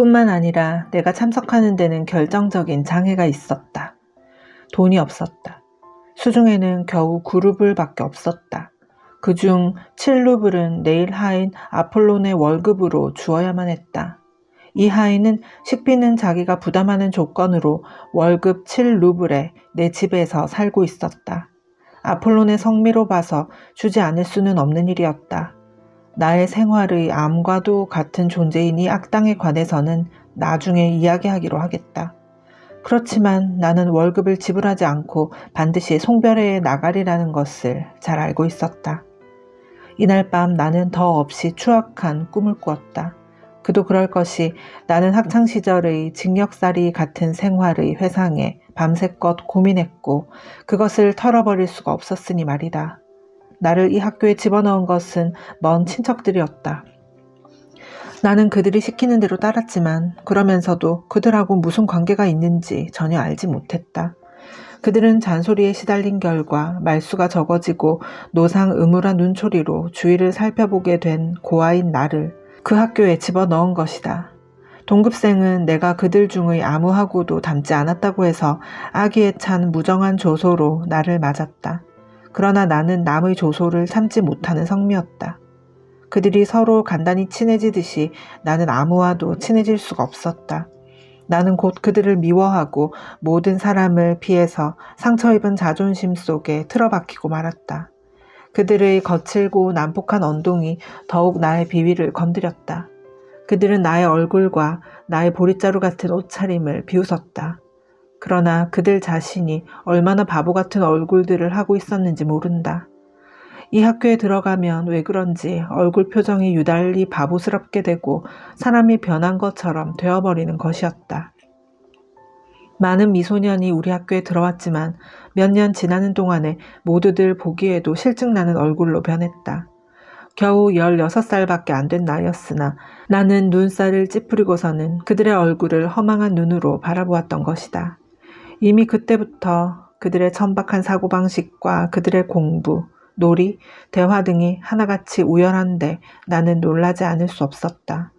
뿐만 아니라 내가 참석하는 데는 결정적인 장애가 있었다. 돈이 없었다. 수중에는 겨우 9루블밖에 없었다. 그중 7루블은 내일 하인 아폴론의 월급으로 주어야만 했다. 이 하인은 식비는 자기가 부담하는 조건으로 월급 7루블에 내 집에서 살고 있었다. 아폴론의 성미로 봐서 주지 않을 수는 없는 일이었다. 나의 생활의 암과도 같은 존재인 이 악당에 관해서는 나중에 이야기하기로 하겠다. 그렇지만 나는 월급을 지불하지 않고 반드시 송별회에 나가리라는 것을 잘 알고 있었다. 이날 밤 나는 더 없이 추악한 꿈을 꾸었다. 그도 그럴 것이 나는 학창시절의 징역살이 같은 생활의 회상에 밤새껏 고민했고 그것을 털어버릴 수가 없었으니 말이다. 나를 이 학교에 집어넣은 것은 먼 친척들이었다. 나는 그들이 시키는 대로 따랐지만 그러면서도 그들하고 무슨 관계가 있는지 전혀 알지 못했다. 그들은 잔소리에 시달린 결과 말수가 적어지고 노상의무한 눈초리로 주위를 살펴보게 된 고아인 나를 그 학교에 집어넣은 것이다. 동급생은 내가 그들 중의 아무하고도 닮지 않았다고 해서 아기에 찬 무정한 조소로 나를 맞았다. 그러나 나는 남의 조소를 참지 못하는 성미였다. 그들이 서로 간단히 친해지듯이 나는 아무와도 친해질 수가 없었다. 나는 곧 그들을 미워하고 모든 사람을 피해서 상처 입은 자존심 속에 틀어박히고 말았다. 그들의 거칠고 난폭한 언동이 더욱 나의 비위를 건드렸다. 그들은 나의 얼굴과 나의 보릿자루 같은 옷차림을 비웃었다. 그러나 그들 자신이 얼마나 바보 같은 얼굴들을 하고 있었는지 모른다. 이 학교에 들어가면 왜 그런지 얼굴 표정이 유달리 바보스럽게 되고 사람이 변한 것처럼 되어버리는 것이었다. 많은 미소년이 우리 학교에 들어왔지만 몇 년 지나는 동안에 모두들 보기에도 실증나는 얼굴로 변했다. 겨우 16살밖에 안 된 나이였으나 나는 눈살을 찌푸리고서는 그들의 얼굴을 허망한 눈으로 바라보았던 것이다. 이미 그때부터 그들의 천박한 사고방식과 그들의 공부, 놀이, 대화 등이 하나같이 우연한데 나는 놀라지 않을 수 없었다.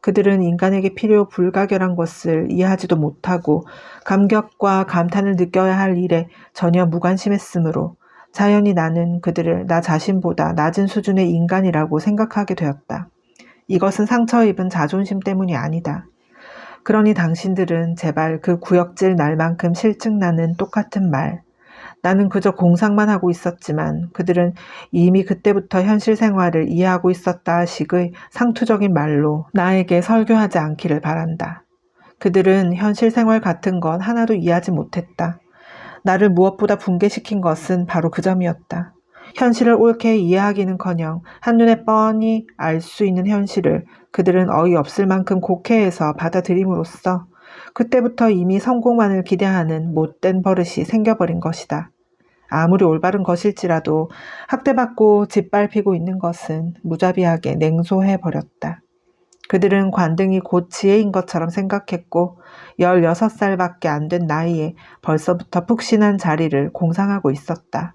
그들은 인간에게 필요 불가결한 것을 이해하지도 못하고 감격과 감탄을 느껴야 할 일에 전혀 무관심했으므로 자연히 나는 그들을 나 자신보다 낮은 수준의 인간이라고 생각하게 되었다. 이것은 상처 입은 자존심 때문이 아니다. 그러니 당신들은 제발 그 구역질 날만큼 실증나는 똑같은 말, 나는 그저 공상만 하고 있었지만 그들은 이미 그때부터 현실 생활을 이해하고 있었다 식의 상투적인 말로 나에게 설교하지 않기를 바란다. 그들은 현실 생활 같은 건 하나도 이해하지 못했다. 나를 무엇보다 붕괴시킨 것은 바로 그 점이었다. 현실을 옳게 이해하기는커녕 한눈에 뻔히 알 수 있는 현실을 그들은 어이없을 만큼 곡해해서 받아들임으로써 그때부터 이미 성공만을 기대하는 못된 버릇이 생겨버린 것이다. 아무리 올바른 것일지라도 학대받고 짓밟히고 있는 것은 무자비하게 냉소해버렸다. 그들은 관등이 곧 지혜인 것처럼 생각했고 16살밖에 안 된 나이에 벌써부터 푹신한 자리를 공상하고 있었다.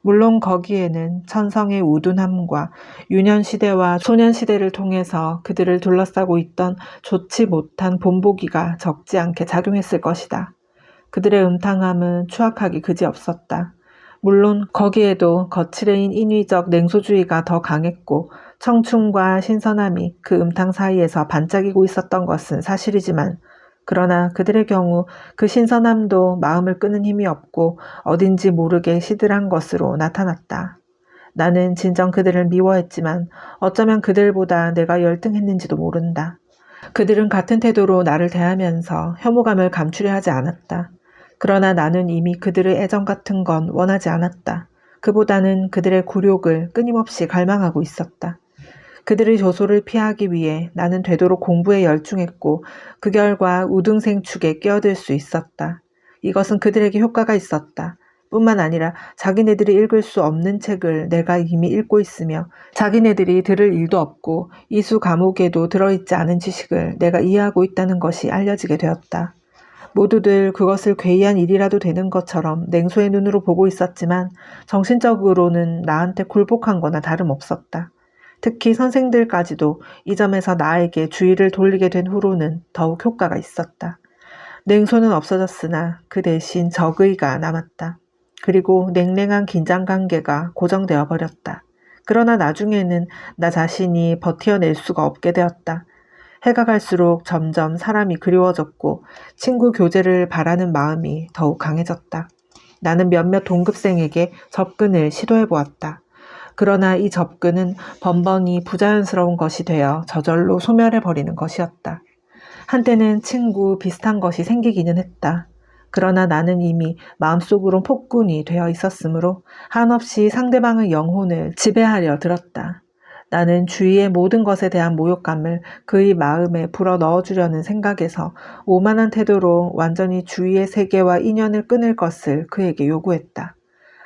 물론 거기에는 천성의 우둔함과 유년시대와 소년시대를 통해서 그들을 둘러싸고 있던 좋지 못한 본보기가 적지 않게 작용했을 것이다. 그들의 음탕함은 추악하기 그지없었다. 물론 거기에도 거칠애인 인위적 냉소주의가 더 강했고 청춘과 신선함이 그 음탕 사이에서 반짝이고 있었던 것은 사실이지만 그러나 그들의 경우 그 신선함도 마음을 끄는 힘이 없고 어딘지 모르게 시들한 것으로 나타났다. 나는 진정 그들을 미워했지만 어쩌면 그들보다 내가 열등했는지도 모른다. 그들은 같은 태도로 나를 대하면서 혐오감을 감추려 하지 않았다. 그러나 나는 이미 그들의 애정 같은 건 원하지 않았다. 그보다는 그들의 굴욕을 끊임없이 갈망하고 있었다. 그들의 조소를 피하기 위해 나는 되도록 공부에 열중했고 그 결과 우등생 축에 끼어들 수 있었다. 이것은 그들에게 효과가 있었다. 뿐만 아니라 자기네들이 읽을 수 없는 책을 내가 이미 읽고 있으며 자기네들이 들을 일도 없고 이수 과목에도 들어있지 않은 지식을 내가 이해하고 있다는 것이 알려지게 되었다. 모두들 그것을 괴이한 일이라도 되는 것처럼 냉소의 눈으로 보고 있었지만 정신적으로는 나한테 굴복한 거나 다름없었다. 특히 선생들까지도 이 점에서 나에게 주의를 돌리게 된 후로는 더욱 효과가 있었다. 냉소는 없어졌으나 그 대신 적의가 남았다. 그리고 냉랭한 긴장관계가 고정되어 버렸다. 그러나 나중에는 나 자신이 버텨낼 수가 없게 되었다. 해가 갈수록 점점 사람이 그리워졌고 친구 교제를 바라는 마음이 더욱 강해졌다. 나는 몇몇 동급생에게 접근을 시도해보았다. 그러나 이 접근은 번번이 부자연스러운 것이 되어 저절로 소멸해버리는 것이었다. 한때는 친구 비슷한 것이 생기기는 했다. 그러나 나는 이미 마음속으론 폭군이 되어 있었으므로 한없이 상대방의 영혼을 지배하려 들었다. 나는 주위의 모든 것에 대한 모욕감을 그의 마음에 불어 넣어주려는 생각에서 오만한 태도로 완전히 주위의 세계와 인연을 끊을 것을 그에게 요구했다.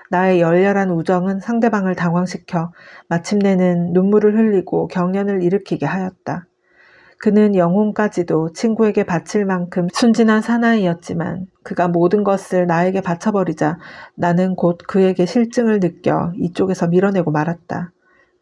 나의 열렬한 우정은 상대방을 당황시켜 마침내는 눈물을 흘리고 경련을 일으키게 하였다. 그는 영혼까지도 친구에게 바칠 만큼 순진한 사나이였지만 그가 모든 것을 나에게 바쳐버리자 나는 곧 그에게 실증을 느껴 이쪽에서 밀어내고 말았다.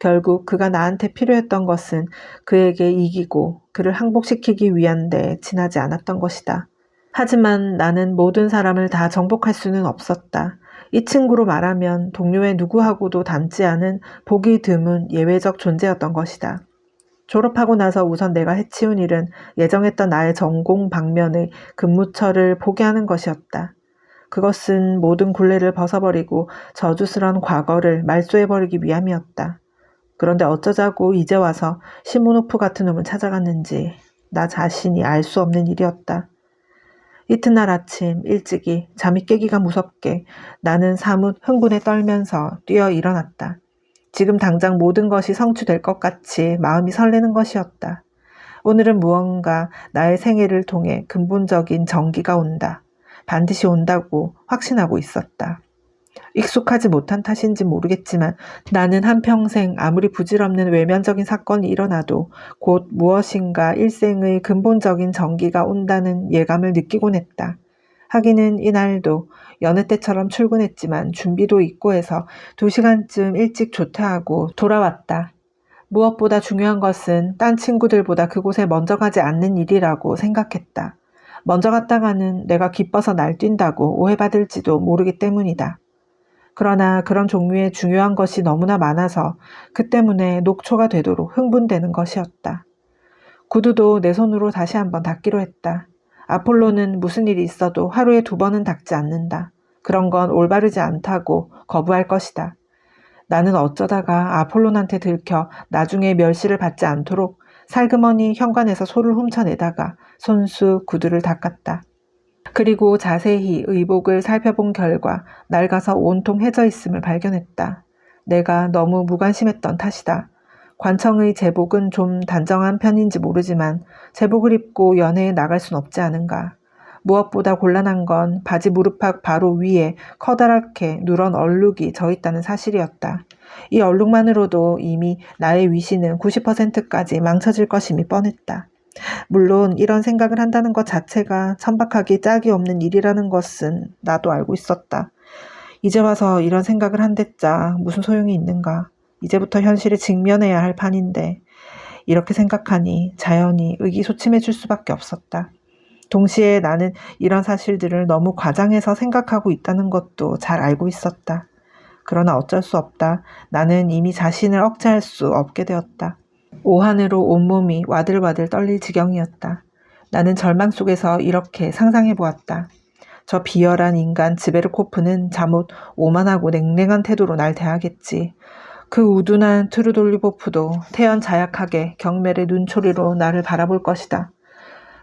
결국 그가 나한테 필요했던 것은 그에게 이기고 그를 항복시키기 위한 데 지나지 않았던 것이다. 하지만 나는 모든 사람을 다 정복할 수는 없었다. 이 친구로 말하면 동료의 누구하고도 닮지 않은 보기 드문 예외적 존재였던 것이다. 졸업하고 나서 우선 내가 해치운 일은 예정했던 나의 전공 방면의 근무처를 포기하는 것이었다. 그것은 모든 굴레를 벗어버리고 저주스런 과거를 말소해버리기 위함이었다. 그런데 어쩌자고 이제 와서 시모노프 같은 놈을 찾아갔는지 나 자신이 알 수 없는 일이었다. 이튿날 아침 일찍이 잠이 깨기가 무섭게 나는 사뭇 흥분에 떨면서 뛰어 일어났다. 지금 당장 모든 것이 성취될 것 같이 마음이 설레는 것이었다. 오늘은 무언가 나의 생애를 통해 근본적인 전기가 온다. 반드시 온다고 확신하고 있었다. 익숙하지 못한 탓인지 모르겠지만 나는 한평생 아무리 부질없는 외면적인 사건이 일어나도 곧 무엇인가 일생의 근본적인 전기가 온다는 예감을 느끼곤 했다. 하기는 이날도 여느 때처럼 출근했지만 준비도 있고 해서 2시간쯤 일찍 조퇴하고 돌아왔다. 무엇보다 중요한 것은 딴 친구들보다 그곳에 먼저 가지 않는 일이라고 생각했다. 먼저 갔다가는 내가 기뻐서 날뛴다고 오해받을지도 모르기 때문이다. 그러나 그런 종류의 중요한 것이 너무나 많아서 그 때문에 녹초가 되도록 흥분되는 것이었다. 구두도 내 손으로 다시 한번 닦기로 했다. 아폴로는 무슨 일이 있어도 하루에 2번은 닦지 않는다. 그런 건 올바르지 않다고 거부할 것이다. 나는 어쩌다가 아폴론한테 들켜 나중에 멸시를 받지 않도록 살그머니 현관에서 소를 훔쳐내다가 손수 구두를 닦았다. 그리고 자세히 의복을 살펴본 결과 낡아서 온통 해져 있음을 발견했다. 내가 너무 무관심했던 탓이다. 관청의 제복은 좀 단정한 편인지 모르지만 제복을 입고 연회에 나갈 순 없지 않은가. 무엇보다 곤란한 건 바지 무릎팍 바로 위에 커다랗게 누런 얼룩이 져 있다는 사실이었다. 이 얼룩만으로도 이미 나의 위신은 90%까지 망쳐질 것임이 뻔했다. 물론 이런 생각을 한다는 것 자체가 천박하기 짝이 없는 일이라는 것은 나도 알고 있었다. 이제 와서 이런 생각을 한댔자 무슨 소용이 있는가. 이제부터 현실에 직면해야 할 판인데 이렇게 생각하니 자연히 의기소침해질 수밖에 없었다. 동시에 나는 이런 사실들을 너무 과장해서 생각하고 있다는 것도 잘 알고 있었다. 그러나 어쩔 수 없다. 나는 이미 자신을 억제할 수 없게 되었다. 오한으로 온몸이 와들와들 떨릴 지경이었다. 나는 절망 속에서 이렇게 상상해 보았다. 저 비열한 인간 즈베르코프는 잠옷 오만하고 냉랭한 태도로 날 대하겠지. 그 우둔한 트루돌리보프도 태연자약하게 경멸의 눈초리로 나를 바라볼 것이다.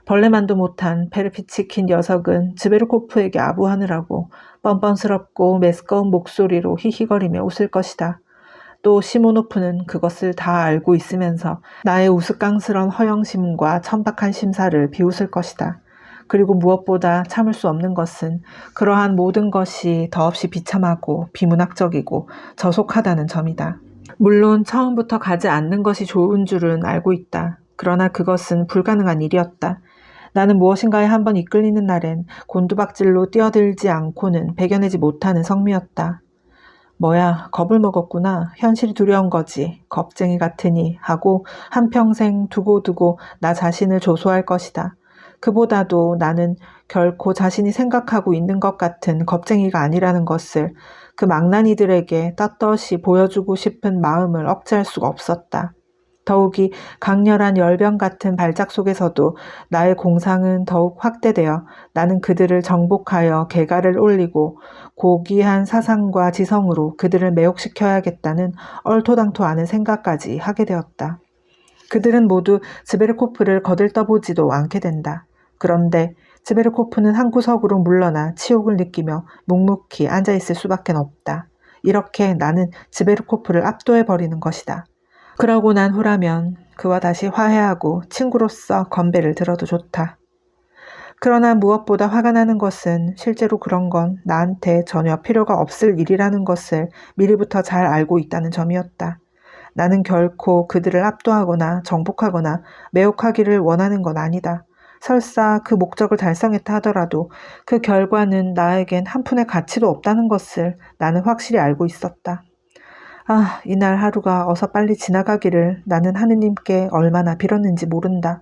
벌레만도 못한 페르피치킨 녀석은 즈베르코프에게 아부하느라고 뻔뻔스럽고 매스꺼운 목소리로 히히거리며 웃을 것이다. 또 시모노프는 그것을 다 알고 있으면서 나의 우스꽝스런 허영심과 천박한 심사를 비웃을 것이다. 그리고 무엇보다 참을 수 없는 것은 그러한 모든 것이 더없이 비참하고 비문학적이고 저속하다는 점이다. 물론 처음부터 가지 않는 것이 좋은 줄은 알고 있다. 그러나 그것은 불가능한 일이었다. 나는 무엇인가에 한번 이끌리는 날엔 곤두박질로 뛰어들지 않고는 배겨내지 못하는 성미였다. 뭐야, 겁을 먹었구나. 현실이 두려운 거지. 겁쟁이 같으니 하고 한평생 두고두고 나 자신을 조소할 것이다. 그보다도 나는 결코 자신이 생각하고 있는 것 같은 겁쟁이가 아니라는 것을 그 망나니들에게 떳떳이 보여주고 싶은 마음을 억제할 수가 없었다. 더욱이 강렬한 열병 같은 발작 속에서도 나의 공상은 더욱 확대되어 나는 그들을 정복하여 개가를 올리고 고귀한 사상과 지성으로 그들을 매혹시켜야겠다는 얼토당토 않은 생각까지 하게 되었다. 그들은 모두 즈베르코프를 거들떠보지도 않게 된다. 그런데 즈베르코프는 한 구석으로 물러나 치욕을 느끼며 묵묵히 앉아있을 수밖에 없다. 이렇게 나는 즈베르코프를 압도해버리는 것이다. 그러고 난 후라면 그와 다시 화해하고 친구로서 건배를 들어도 좋다. 그러나 무엇보다 화가 나는 것은 실제로 그런 건 나한테 전혀 필요가 없을 일이라는 것을 미리부터 잘 알고 있다는 점이었다. 나는 결코 그들을 압도하거나 정복하거나 매혹하기를 원하는 건 아니다. 설사 그 목적을 달성했다 하더라도 그 결과는 나에겐 한 푼의 가치도 없다는 것을 나는 확실히 알고 있었다. 아, 이날 하루가 어서 빨리 지나가기를 나는 하느님께 얼마나 빌었는지 모른다.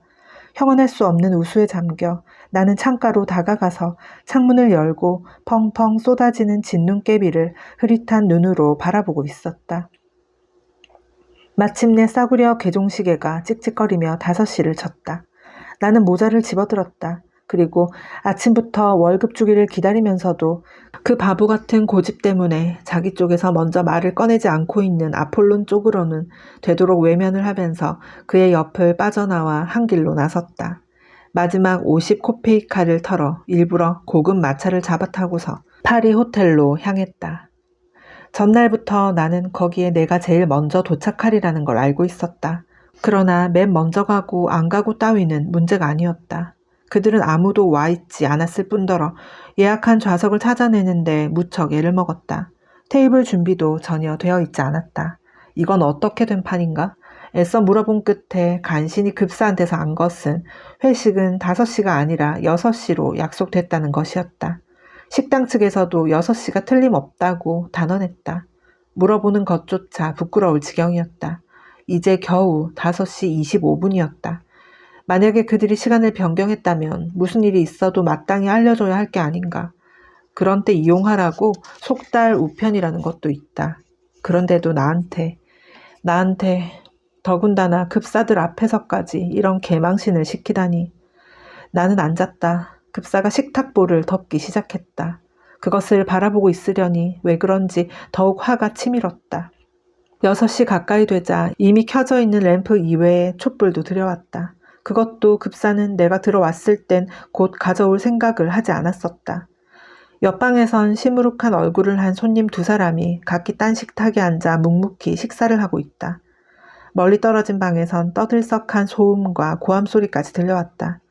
형언할 수 없는 우수에 잠겨 나는 창가로 다가가서 창문을 열고 펑펑 쏟아지는 진눈깨비를 흐릿한 눈으로 바라보고 있었다. 마침내 싸구려 개종시계가 찍찍거리며 5시를 쳤다. 나는 모자를 집어들었다. 그리고 아침부터 월급 주기를 기다리면서도 그 바보 같은 고집 때문에 자기 쪽에서 먼저 말을 꺼내지 않고 있는 아폴론 쪽으로는 되도록 외면을 하면서 그의 옆을 빠져나와 한 길로 나섰다. 마지막 50코페이카를 털어 일부러 고급 마차를 잡아타고서 파리 호텔로 향했다. 전날부터 나는 거기에 내가 제일 먼저 도착하리라는 걸 알고 있었다. 그러나 맨 먼저 가고 안 가고 따위는 문제가 아니었다. 그들은 아무도 와 있지 않았을 뿐더러 예약한 좌석을 찾아내는데 무척 애를 먹었다. 테이블 준비도 전혀 되어 있지 않았다. 이건 어떻게 된 판인가? 애써 물어본 끝에 간신히 급사한 데서 안 것은 회식은 5시가 아니라 6시로 약속됐다는 것이었다. 식당 측에서도 6시가 틀림없다고 단언했다. 물어보는 것조차 부끄러울 지경이었다. 이제 겨우 5시 25분이었다. 만약에 그들이 시간을 변경했다면 무슨 일이 있어도 마땅히 알려줘야 할 게 아닌가. 그런 때 이용하라고 속달 우편이라는 것도 있다. 그런데도 나한테 더군다나 급사들 앞에서까지 이런 개망신을 시키다니. 나는 앉았다. 급사가 식탁보를 덮기 시작했다. 그것을 바라보고 있으려니 왜 그런지 더욱 화가 치밀었다. 6시 가까이 되자 이미 켜져 있는 램프 이외에 촛불도 들여왔다. 그것도 급사는 내가 들어왔을 땐 곧 가져올 생각을 하지 않았었다. 옆방에선 시무룩한 얼굴을 한 손님 2사람이 각기 딴 식탁에 앉아 묵묵히 식사를 하고 있다. 멀리 떨어진 방에선 떠들썩한 소음과 고함 소리까지 들려왔다.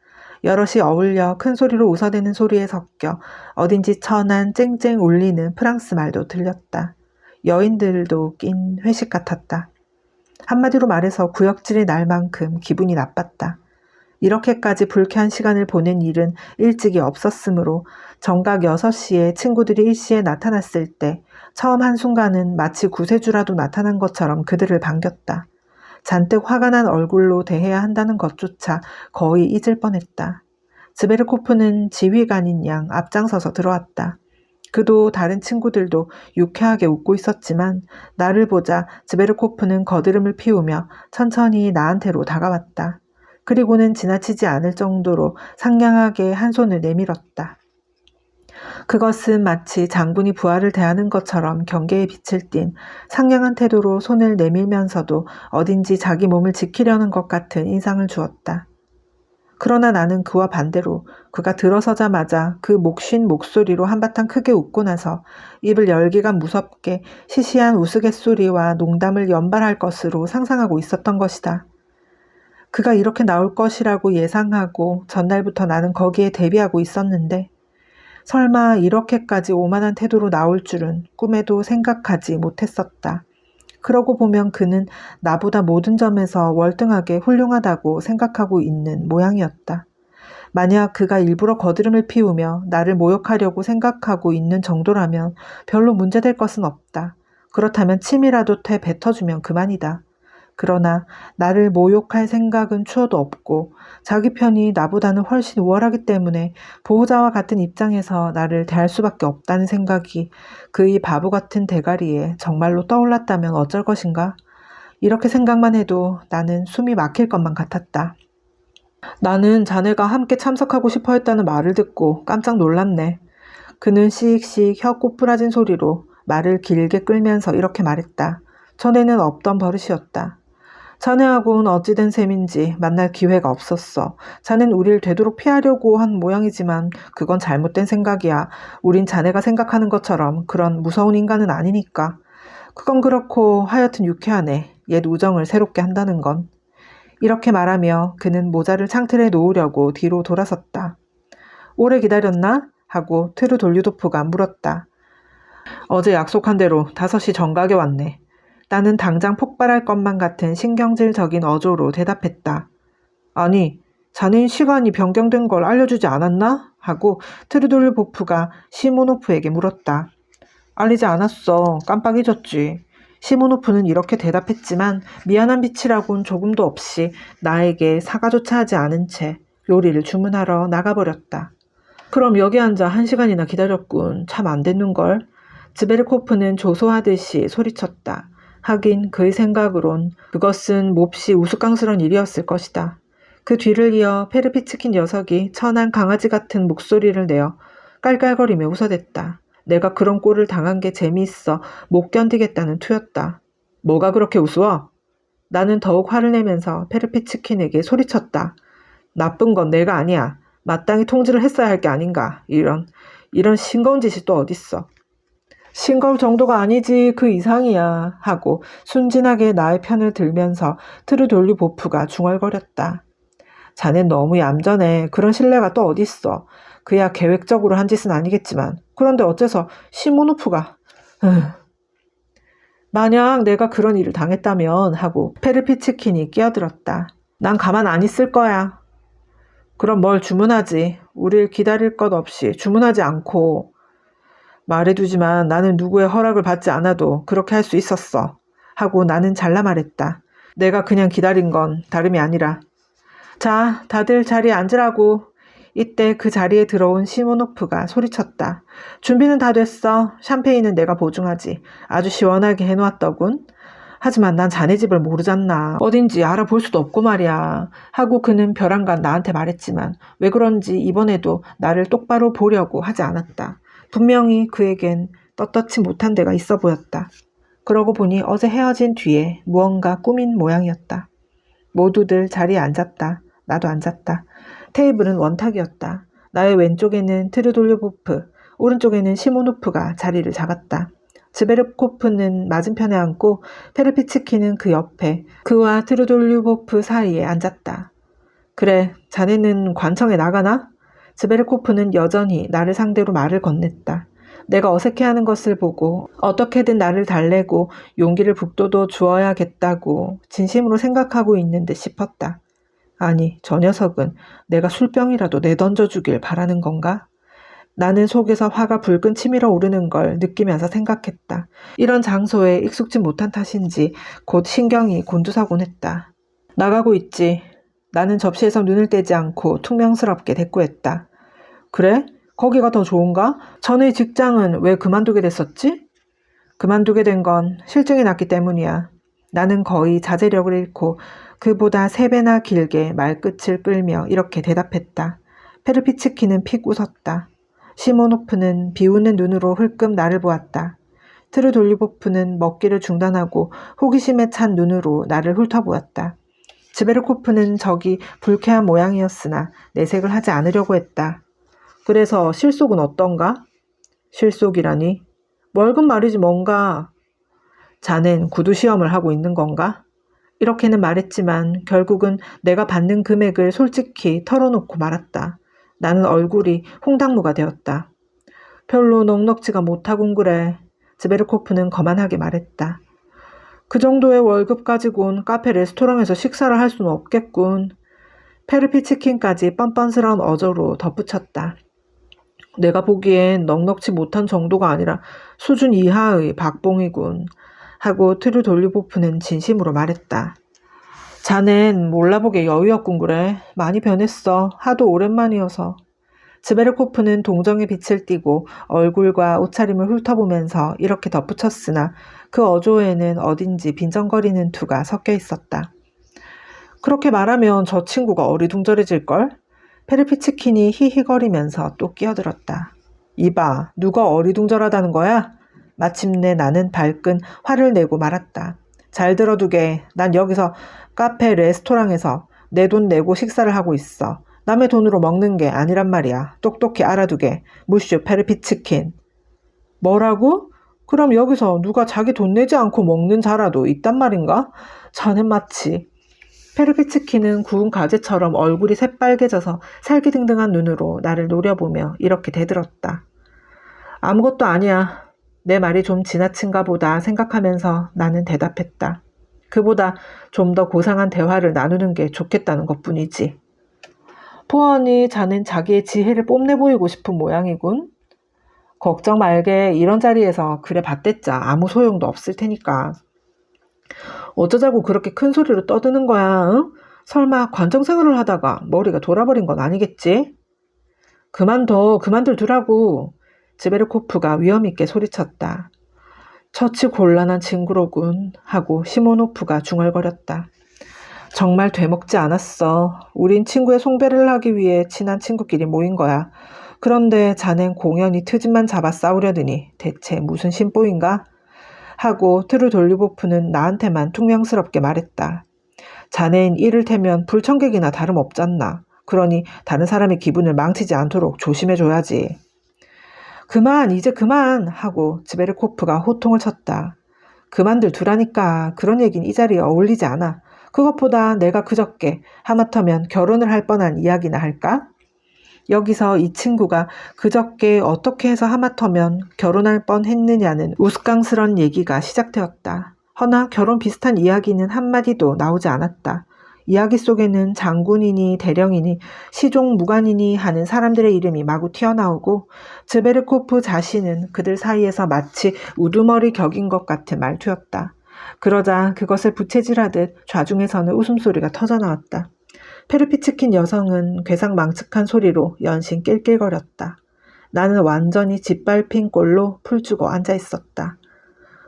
여럿이 어울려 큰 소리로 웃어대는 소리에 섞여 어딘지 천한 쨍쨍 울리는 프랑스 말도 들렸다. 여인들도 낀 회식 같았다. 한마디로 말해서 구역질이 날 만큼 기분이 나빴다. 이렇게까지 불쾌한 시간을 보낸 일은 일찍이 없었으므로 정각 6시에 친구들이 일시에 나타났을 때 처음 한순간은 마치 구세주라도 나타난 것처럼 그들을 반겼다. 잔뜩 화가 난 얼굴로 대해야 한다는 것조차 거의 잊을 뻔했다. 즈베르코프는 지휘관인 양 앞장서서 들어왔다. 그도 다른 친구들도 유쾌하게 웃고 있었지만 나를 보자 즈베르코프는 거드름을 피우며 천천히 나한테로 다가왔다. 그리고는 지나치지 않을 정도로 상냥하게 한 손을 내밀었다. 그것은 마치 장군이 부하를 대하는 것처럼 경계의 빛을 띤 상냥한 태도로 손을 내밀면서도 어딘지 자기 몸을 지키려는 것 같은 인상을 주었다. 그러나 나는 그와 반대로 그가 들어서자마자 그 목쉰 목소리로 한바탕 크게 웃고 나서 입을 열기가 무섭게 시시한 우스갯소리와 농담을 연발할 것으로 상상하고 있었던 것이다. 그가 이렇게 나올 것이라고 예상하고 전날부터 나는 거기에 대비하고 있었는데 설마 이렇게까지 오만한 태도로 나올 줄은 꿈에도 생각하지 못했었다. 그러고 보면 그는 나보다 모든 점에서 월등하게 훌륭하다고 생각하고 있는 모양이었다. 만약 그가 일부러 거드름을 피우며 나를 모욕하려고 생각하고 있는 정도라면 별로 문제될 것은 없다. 그렇다면 침이라도 뱉어주면 그만이다. 그러나 나를 모욕할 생각은 추워도 없고 자기 편이 나보다는 훨씬 우월하기 때문에 보호자와 같은 입장에서 나를 대할 수밖에 없다는 생각이 그의 바보 같은 대가리에 정말로 떠올랐다면 어쩔 것인가? 이렇게 생각만 해도 나는 숨이 막힐 것만 같았다. 나는 자네가 함께 참석하고 싶어 했다는 말을 듣고 깜짝 놀랐네. 그는 씩씩 혀 꼬부라진 소리로 말을 길게 끌면서 이렇게 말했다. 전에는 없던 버릇이었다. 자네하고는 어찌된 셈인지 만날 기회가 없었어. 자넨 우릴 되도록 피하려고 한 모양이지만 그건 잘못된 생각이야. 우린 자네가 생각하는 것처럼 그런 무서운 인간은 아니니까. 그건 그렇고 하여튼 유쾌하네. 옛 우정을 새롭게 한다는 건. 이렇게 말하며 그는 모자를 창틀에 놓으려고 뒤로 돌아섰다. 오래 기다렸나? 하고 트루돌리도프가 물었다. 어제 약속한 대로 5시 정각에 왔네. 나는 당장 폭발할 것만 같은 신경질적인 어조로 대답했다. 아니, 자넨 시간이 변경된 걸 알려주지 않았나? 하고 트루돌리보프가 시모노프에게 물었다. 알리지 않았어. 깜빡 잊었지. 시모노프는 이렇게 대답했지만 미안한 빛이라곤 조금도 없이 나에게 사과조차 하지 않은 채 요리를 주문하러 나가버렸다. 그럼 여기 앉아 1시간이나 기다렸군. 참 안 됐는걸. 즈베르코프는 조소하듯이 소리쳤다. 하긴 그의 생각으론 그것은 몹시 우스꽝스러운 일이었을 것이다. 그 뒤를 이어 페르피츠킨 녀석이 천한 강아지 같은 목소리를 내어 깔깔거리며 웃어댔다. 내가 그런 꼴을 당한 게 재미있어 못 견디겠다는 투였다. 뭐가 그렇게 우스워? 나는 더욱 화를 내면서 페르피츠킨에게 소리쳤다. 나쁜 건 내가 아니야. 마땅히 통지를 했어야 할 게 아닌가. 이런 싱거운 짓이 또 어딨어. 싱거울 정도가 아니지 그 이상이야 하고 순진하게 나의 편을 들면서 트루돌리보프가 중얼거렸다. 자넨 너무 얌전해. 그런 신뢰가 또 어딨어. 그야 계획적으로 한 짓은 아니겠지만 그런데 어째서 시모노프가 만약 내가 그런 일을 당했다면 하고 페르피츠킨이 끼어들었다. 난 가만 안 있을 거야. 그럼 뭘 주문하지. 우릴 기다릴 것 없이 주문하지 않고. 말해두지만 나는 누구의 허락을 받지 않아도 그렇게 할 수 있었어. 하고 나는 잘라 말했다. 내가 그냥 기다린 건 다름이 아니라. 자, 다들 자리에 앉으라고. 이때 그 자리에 들어온 시모노프가 소리쳤다. 준비는 다 됐어. 샴페인은 내가 보증하지. 아주 시원하게 해놓았더군. 하지만 난 자네 집을 모르잖나. 어딘지 알아볼 수도 없고 말이야. 하고 그는 벼랑간 나한테 말했지만 왜 그런지 이번에도 나를 똑바로 보려고 하지 않았다. 분명히 그에겐 떳떳지 못한 데가 있어 보였다. 그러고 보니 어제 헤어진 뒤에 무언가 꾸민 모양이었다. 모두들 자리에 앉았다. 나도 앉았다. 테이블은 원탁이었다. 나의 왼쪽에는 트르돌리보프, 오른쪽에는 시모노프가 자리를 잡았다. 즈베르코프는 맞은편에 앉고 페르피츠키는 그 옆에 그와 트르돌리보프 사이에 앉았다. 그래, 자네는 관청에 나가나? 즈베르코프는 여전히 나를 상대로 말을 건넸다. 내가 어색해하는 것을 보고 어떻게든 나를 달래고 용기를 북돋워 주어야겠다고 진심으로 생각하고 있는 듯 싶었다. 아니, 저 녀석은 내가 술병이라도 내던져주길 바라는 건가? 나는 속에서 화가 불끈 치밀어 오르는 걸 느끼면서 생각했다. 이런 장소에 익숙지 못한 탓인지 곧 신경이 곤두서곤 했다. 나가고 있지. 나는 접시에서 눈을 떼지 않고 퉁명스럽게 대꾸했다. 그래? 거기가 더 좋은가? 전의 직장은 왜 그만두게 됐었지? 그만두게 된 건 실증이 났기 때문이야. 나는 거의 자제력을 잃고 그보다 3배나 길게 말끝을 끌며 이렇게 대답했다. 페르피츠키는 픽 웃었다. 시모노프는 비웃는 눈으로 흘끔 나를 보았다. 트르돌리보프는 먹기를 중단하고 호기심에 찬 눈으로 나를 훑어보았다. 즈베르코프는 저기 불쾌한 모양이었으나 내색을 하지 않으려고 했다. 그래서 실속은 어떤가? 실속이라니? 월급 말이지 뭔가. 자넨 구두 시험을 하고 있는 건가? 이렇게는 말했지만 결국은 내가 받는 금액을 솔직히 털어놓고 말았다. 나는 얼굴이 홍당무가 되었다. 별로 넉넉지가 못하군 그래. 즈베르코프는 거만하게 말했다. 그 정도의 월급 가지고는 카페 레스토랑에서 식사를 할 수는 없겠군. 페르피치킨까지 뻔뻔스러운 어조로 덧붙였다. 내가 보기엔 넉넉지 못한 정도가 아니라 수준 이하의 박봉이군 하고 틀을 돌리보프는 진심으로 말했다. 자넨 몰라보게 여유였군 그래. 많이 변했어. 하도 오랜만이어서. 즈베르코프는 동정의 빛을 띠고 얼굴과 옷차림을 훑어보면서 이렇게 덧붙였으나 그 어조에는 어딘지 빈정거리는 투가 섞여 있었다. 그렇게 말하면 저 친구가 어리둥절해질걸? 페르피츠킨이 히히거리면서 또 끼어들었다. 이봐, 누가 어리둥절하다는 거야? 마침내 나는 발끈 화를 내고 말았다. 잘 들어두게. 난 여기서 카페 레스토랑에서 내 돈 내고 식사를 하고 있어. 남의 돈으로 먹는 게 아니란 말이야. 똑똑히 알아두게. 무슈 페르피츠킨. 뭐라고? 그럼 여기서 누가 자기 돈 내지 않고 먹는 자라도 있단 말인가? 자넨 마치. 페르피츠키는 구운 가지처럼 얼굴이 새빨개져서 살기등등한 눈으로 나를 노려보며 이렇게 대들었다. 아무것도 아니야. 내 말이 좀 지나친가 보다 생각하면서 나는 대답했다. 그보다 좀 더 고상한 대화를 나누는 게 좋겠다는 것뿐이지. 보아하니 자넨 자기의 지혜를 뽐내 보이고 싶은 모양이군. 걱정 말게. 이런 자리에서 그래 봤댔자 아무 소용도 없을 테니까. 어쩌자고 그렇게 큰 소리로 떠드는 거야? 응? 설마 관정생활을 하다가 머리가 돌아버린 건 아니겠지? 그만들 두라고. 즈베르코프가 위험있게 소리쳤다. 처치 곤란한 친구로군 하고 시모노프가 중얼거렸다. 정말 되먹지 않았어. 우린 친구의 송배를 하기 위해 친한 친구끼리 모인 거야. 그런데 자넨 공연히 트집만 잡아 싸우려더니 대체 무슨 심보인가? 하고 틀을 돌리보프는 나한테만 퉁명스럽게 말했다. 자넨 이를테면 불청객이나 다름없잖나. 그러니 다른 사람의 기분을 망치지 않도록 조심해줘야지. 그만 이제 그만 하고 즈베르코프가 호통을 쳤다. 그만들 두라니까. 그런 얘긴 이 자리에 어울리지 않아. 그것보다 내가 그저께 하마터면 결혼을 할 뻔한 이야기나 할까? 여기서 이 친구가 그저께 어떻게 해서 하마터면 결혼할 뻔했느냐는 우스꽝스런 얘기가 시작되었다. 허나 결혼 비슷한 이야기는 한마디도 나오지 않았다. 이야기 속에는 장군이니 대령이니 시종 무관이니 하는 사람들의 이름이 마구 튀어나오고 즈베르코프 자신은 그들 사이에서 마치 우두머리 격인 것 같은 말투였다. 그러자 그것을 부채질하듯 좌중에서는 웃음소리가 터져나왔다. 페르피츠킨 여성은 괴상망측한 소리로 연신 낄낄거렸다. 나는 완전히 짓밟힌 꼴로 풀주고 앉아있었다.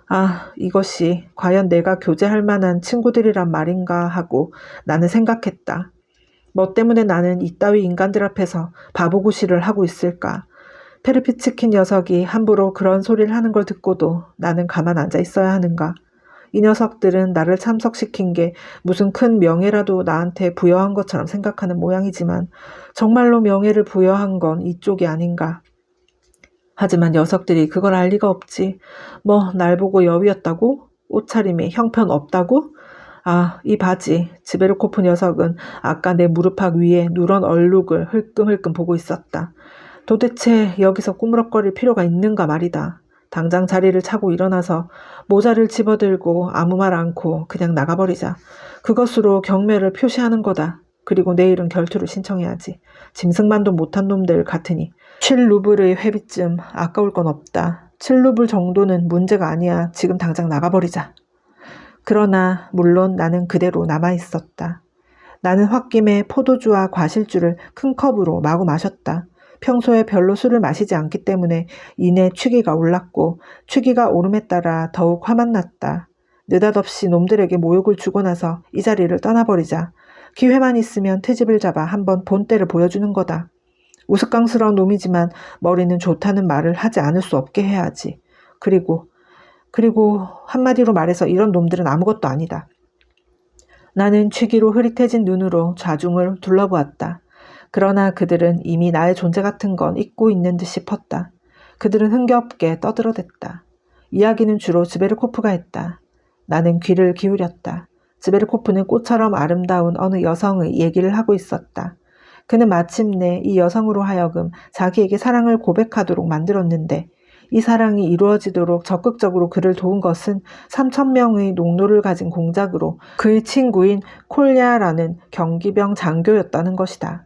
아, 이것이 과연 내가 교제할 만한 친구들이란 말인가 하고 나는 생각했다. 뭐 때문에 나는 이따위 인간들 앞에서 바보구실을 하고 있을까? 페르피츠킨 녀석이 함부로 그런 소리를 하는 걸 듣고도 나는 가만 앉아 있어야 하는가? 이 녀석들은 나를 참석시킨 게 무슨 큰 명예라도 나한테 부여한 것처럼 생각하는 모양이지만 정말로 명예를 부여한 건 이쪽이 아닌가? 하지만 녀석들이 그걸 알 리가 없지. 뭐 날 보고 여위였다고? 옷차림이 형편없다고? 아, 이 바지. 즈베르코프 녀석은 아까 내 무릎팍 위에 누런 얼룩을 흘끔흘끔 보고 있었다. 도대체 여기서 꾸무럭거릴 필요가 있는가 말이다. 당장 자리를 차고 일어나서 모자를 집어들고 아무 말 않고 그냥 나가버리자. 그것으로 경매를 표시하는 거다. 그리고 내일은 결투를 신청해야지. 짐승만도 못한 놈들 같으니 7루블의 회비쯤 아까울 건 없다. 7루블 정도는 문제가 아니야. 지금 당장 나가버리자. 그러나 물론 나는 그대로 남아있었다. 나는 홧김에 포도주와 과실주를 큰 컵으로 마구 마셨다. 평소에 별로 술을 마시지 않기 때문에 이내 취기가 올랐고 취기가 오름에 따라 더욱 화만 났다. 느닷없이 놈들에게 모욕을 주고 나서 이 자리를 떠나버리자. 기회만 있으면 트집을 잡아 한번 본때를 보여주는 거다. 우스꽝스러운 놈이지만 머리는 좋다는 말을 하지 않을 수 없게 해야지. 그리고 한마디로 말해서 이런 놈들은 아무것도 아니다. 나는 취기로 흐릿해진 눈으로 좌중을 둘러보았다. 그러나 그들은 이미 나의 존재 같은 건 잊고 있는 듯 싶었다. 그들은 흥겹게 떠들어댔다. 이야기는 주로 즈베르코프가 했다. 나는 귀를 기울였다. 즈베르코프는 꽃처럼 아름다운 어느 여성의 얘기를 하고 있었다. 그는 마침내 이 여성으로 하여금 자기에게 사랑을 고백하도록 만들었는데 이 사랑이 이루어지도록 적극적으로 그를 도운 것은 3,000명의 농노를 가진 공작으로 그의 친구인 콜랴라는 경기병 장교였다는 것이다.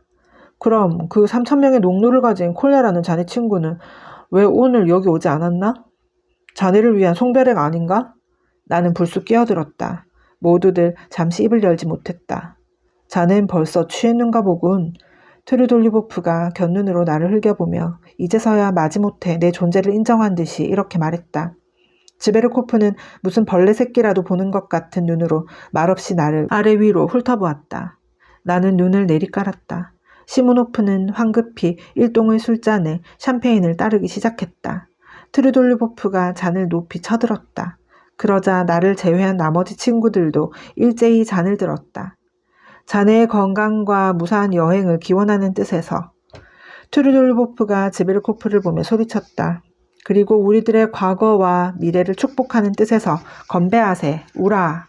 그럼 그 3,000명의 농노를 가진 콜레라는 자네 친구는 왜 오늘 여기 오지 않았나? 자네를 위한 송별회가 아닌가? 나는 불쑥 끼어들었다. 모두들 잠시 입을 열지 못했다. 자넨 벌써 취했는가 보군. 트루돌리보프가 곁눈으로 나를 흘겨보며 이제서야 마지못해 내 존재를 인정한 듯이 이렇게 말했다. 지베르코프는 무슨 벌레 새끼라도 보는 것 같은 눈으로 말없이 나를 아래 위로 훑어보았다. 나는 눈을 내리깔았다. 시모노프는 황급히 일동의 술잔에 샴페인을 따르기 시작했다. 트루돌리보프가 잔을 높이 쳐들었다. 그러자 나를 제외한 나머지 친구들도 일제히 잔을 들었다. 자네의 건강과 무사한 여행을 기원하는 뜻에서. 트루돌리보프가 지베르코프를 보며 소리쳤다. 그리고 우리들의 과거와 미래를 축복하는 뜻에서 건배하세, 우라.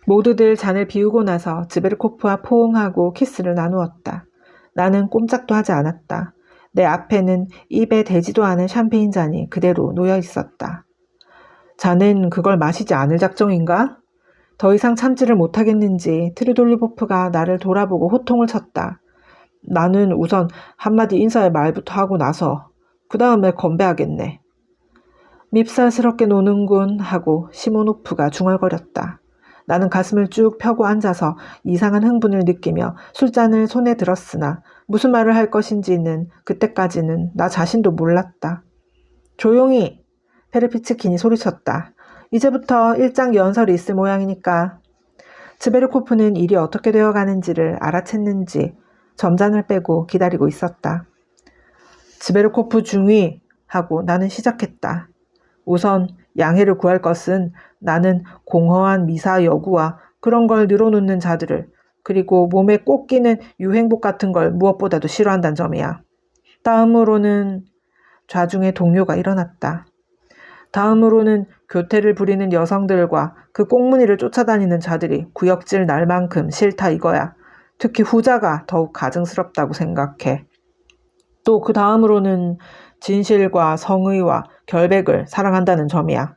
모두들 잔을 비우고 나서 지베르코프와 포옹하고 키스를 나누었다. 나는 꼼짝도 하지 않았다. 내 앞에는 입에 대지도 않은 샴페인 잔이 그대로 놓여 있었다. 자넨 그걸 마시지 않을 작정인가? 더 이상 참지를 못하겠는지 트루돌리보프가 나를 돌아보고 호통을 쳤다. 나는 우선 한마디 인사의 말부터 하고 나서 그 다음에 건배하겠네. 밉살스럽게 노는군 하고 시모노프가 중얼거렸다. 나는 가슴을 쭉 펴고 앉아서 이상한 흥분을 느끼며 술잔을 손에 들었으나 무슨 말을 할 것인지는 그때까지는 나 자신도 몰랐다. 조용히! 페르피츠킨이 소리쳤다. 이제부터 일장 연설이 있을 모양이니까. 지베르코프는 일이 어떻게 되어가는지를 알아챘는지 점잔을 빼고 기다리고 있었다. 지베르코프 중위 하고 나는 시작했다. 우선 양해를 구할 것은 나는 공허한 미사 여구와 그런 걸 늘어놓는 자들을 그리고 몸에 꼭 끼는 유행복 같은 걸 무엇보다도 싫어한다는 점이야. 다음으로는 좌중의 동요가 일어났다. 다음으로는 교태를 부리는 여성들과 그 꽁무니를 쫓아다니는 자들이 구역질 날 만큼 싫다 이거야. 특히 후자가 더욱 가증스럽다고 생각해. 또 그 다음으로는 진실과 성의와 결백을 사랑한다는 점이야.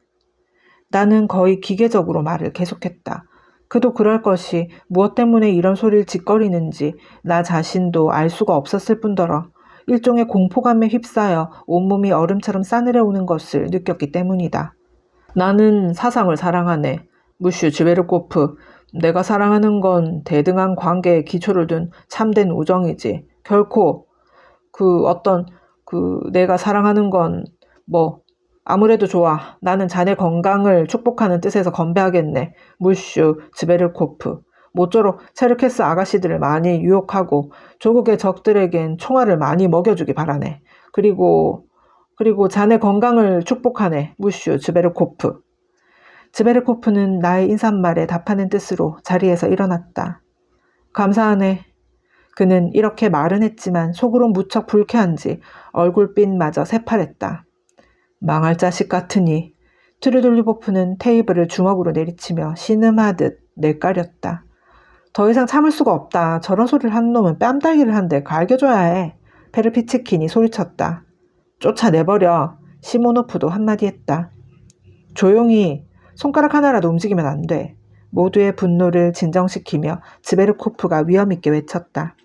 나는 거의 기계적으로 말을 계속했다. 그도 그럴 것이 무엇 때문에 이런 소리를 짓거리는지 나 자신도 알 수가 없었을 뿐더러 일종의 공포감에 휩싸여 온몸이 얼음처럼 싸늘해오는 것을 느꼈기 때문이다. 나는 사상을 사랑하네. 무슈 지베르코프. 내가 사랑하는 건 대등한 관계에 기초를 둔 참된 우정이지. 결코 내가 사랑하는 건 아무래도 좋아. 나는 자네 건강을 축복하는 뜻에서 건배하겠네. 무슈 지베르코프. 모쪼록 체르케스 아가씨들을 많이 유혹하고 조국의 적들에겐 총알을 많이 먹여주기 바라네. 그리고 자네 건강을 축복하네. 무슈 지베르코프. 지베르코프는 나의 인사말에 답하는 뜻으로 자리에서 일어났다. 감사하네. 그는 이렇게 말은 했지만 속으론 무척 불쾌한지 얼굴빛마저 새파랬다. 망할 자식 같으니. 트루돌리보프는 테이블을 주먹으로 내리치며 신음하듯 내까렸다. 더 이상 참을 수가 없다. 저런 소리를 하는 놈은 뺨따기를 한데 갈겨줘야 해. 페르피츠킨이 소리쳤다. 쫓아내버려. 시모노프도 한마디 했다. 조용히. 손가락 하나라도 움직이면 안 돼. 모두의 분노를 진정시키며 지베르코프가 위험있게 외쳤다.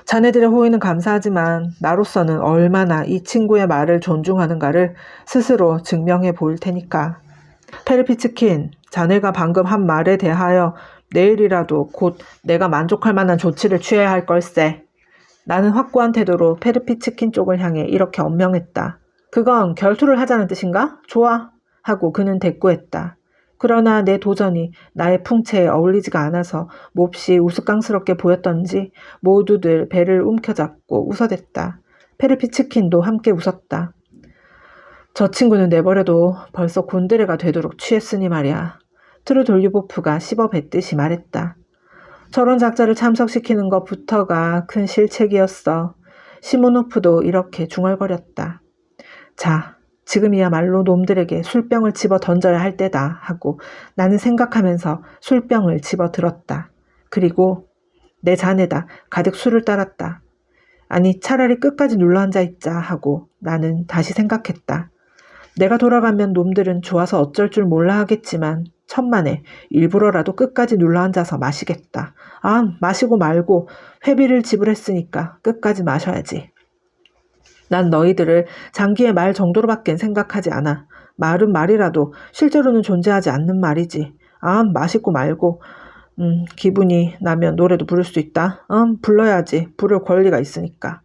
자네들의 호의는 감사하지만 나로서는 얼마나 이 친구의 말을 존중하는가를 스스로 증명해 보일 테니까. 페르피츠킨, 자네가 방금 한 말에 대하여 내일이라도 곧 내가 만족할 만한 조치를 취해야 할 걸세. 나는 확고한 태도로 페르피츠킨 쪽을 향해 이렇게 엄명했다. 그건 결투를 하자는 뜻인가? 좋아. 하고 그는 대꾸했다. 그러나 내 도전이 나의 풍채에 어울리지가 않아서 몹시 우스꽝스럽게 보였던지 모두들 배를 움켜잡고 웃어댔다. 페르피츠킨도 함께 웃었다. 저 친구는 내버려도 벌써 곤드레가 되도록 취했으니 말이야. 트루돌리보프가 씹어뱉듯이 말했다. 저런 작자를 참석시키는 것부터가 큰 실책이었어. 시모노프도 이렇게 중얼거렸다. 자, 지금이야말로 놈들에게 술병을 집어 던져야 할 때다 하고 나는 생각하면서 술병을 집어 들었다. 그리고 내 잔에다 가득 술을 따랐다. 아니 차라리 끝까지 눌러앉아 있자 하고 나는 다시 생각했다. 내가 돌아가면 놈들은 좋아서 어쩔 줄 몰라 하겠지만 천만에 일부러라도 끝까지 눌러앉아서 마시겠다. 아, 마시고 말고 회비를 지불했으니까 끝까지 마셔야지. 난 너희들을 장기의 말 정도로밖엔 생각하지 않아. 말은 말이라도 실제로는 존재하지 않는 말이지. 아, 마시고 말고 기분이 나면 노래도 부를 수 있다. 불러야지. 부를 권리가 있으니까.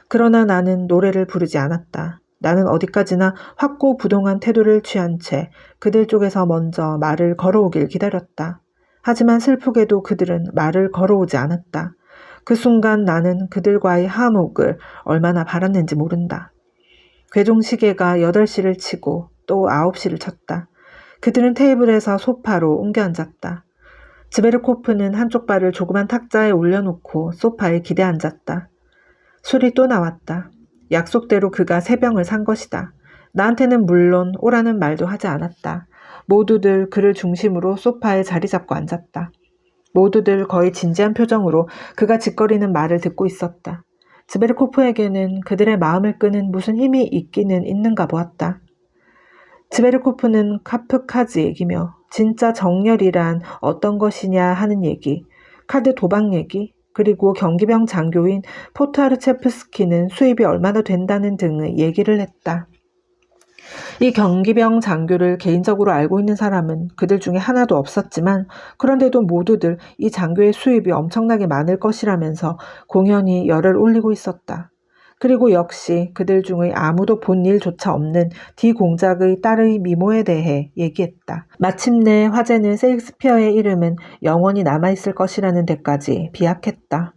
그러나 나는 노래를 부르지 않았다. 나는 어디까지나 확고부동한 태도를 취한 채 그들 쪽에서 먼저 말을 걸어오길 기다렸다. 하지만 슬프게도 그들은 말을 걸어오지 않았다. 그 순간 나는 그들과의 화목을 얼마나 바랐는지 모른다. 괴종시계가 8시를 치고 또 9시를 쳤다. 그들은 테이블에서 소파로 옮겨 앉았다. 즈베르코프는 한쪽 발을 조그만 탁자에 올려놓고 소파에 기대 앉았다. 술이 또 나왔다. 약속대로 그가 3병을 산 것이다. 나한테는 물론 오라는 말도 하지 않았다. 모두들 그를 중심으로 소파에 자리 잡고 앉았다. 모두들 거의 진지한 표정으로 그가 짓거리는 말을 듣고 있었다. 즈베르코프에게는 그들의 마음을 끄는 무슨 힘이 있기는 있는가 보았다. 즈베르코프는 카프카즈 얘기며 진짜 정열이란 어떤 것이냐 하는 얘기, 카드 도박 얘기, 그리고 경기병 장교인 포타르체프스키는 수입이 얼마나 된다는 등의 얘기를 했다. 이 경기병 장교를 개인적으로 알고 있는 사람은 그들 중에 하나도 없었지만 그런데도 모두들 이 장교의 수입이 엄청나게 많을 것이라면서 공연히 열을 올리고 있었다. 그리고 역시 그들 중의 아무도 본 일조차 없는 D 공작의 딸의 미모에 대해 얘기했다. 마침내 화제는 셰익스피어의 이름은 영원히 남아있을 것이라는 데까지 비약했다.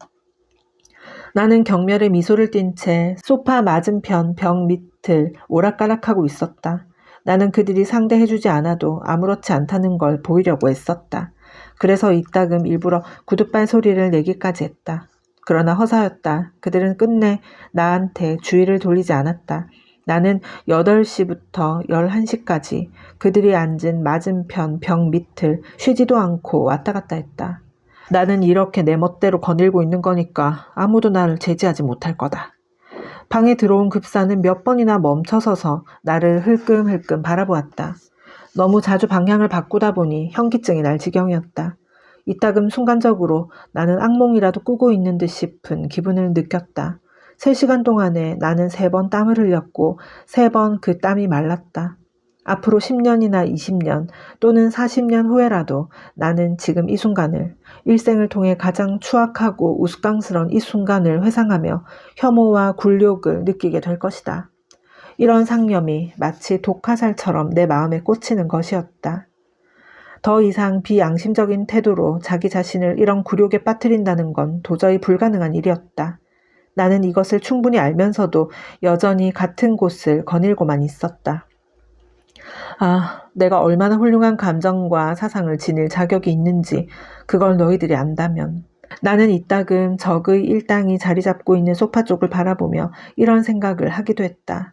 나는 경멸의 미소를 띤 채 소파 맞은편 벽 밑을 오락가락하고 있었다. 나는 그들이 상대해주지 않아도 아무렇지 않다는 걸 보이려고 애썼다. 그래서 이따금 일부러 구둣발 소리를 내기까지 했다. 그러나 허사였다. 그들은 끝내 나한테 주의를 돌리지 않았다. 나는 8시부터 11시까지 그들이 앉은 맞은편 벽 밑을 쉬지도 않고 왔다 갔다 했다. 나는 이렇게 내 멋대로 거닐고 있는 거니까 아무도 나를 제지하지 못할 거다. 방에 들어온 급사는 몇 번이나 멈춰서서 나를 흘끔흘끔 바라보았다. 너무 자주 방향을 바꾸다 보니 현기증이 날 지경이었다. 이따금 순간적으로 나는 악몽이라도 꾸고 있는 듯 싶은 기분을 느꼈다. 3시간 동안에 나는 3번 땀을 흘렸고 3번 그 땀이 말랐다. 앞으로 10년이나 20년 또는 40년 후에라도 나는 지금 이 순간을, 일생을 통해 가장 추악하고 우스꽝스러운 이 순간을 회상하며 혐오와 굴욕을 느끼게 될 것이다. 이런 상념이 마치 독화살처럼 내 마음에 꽂히는 것이었다. 더 이상 비양심적인 태도로 자기 자신을 이런 굴욕에 빠뜨린다는 건 도저히 불가능한 일이었다. 나는 이것을 충분히 알면서도 여전히 같은 곳을 거닐고만 있었다. 아, 내가 얼마나 훌륭한 감정과 사상을 지닐 자격이 있는지 그걸 너희들이 안다면. 나는 이따금 적의 일당이 자리 잡고 있는 소파 쪽을 바라보며 이런 생각을 하기도 했다.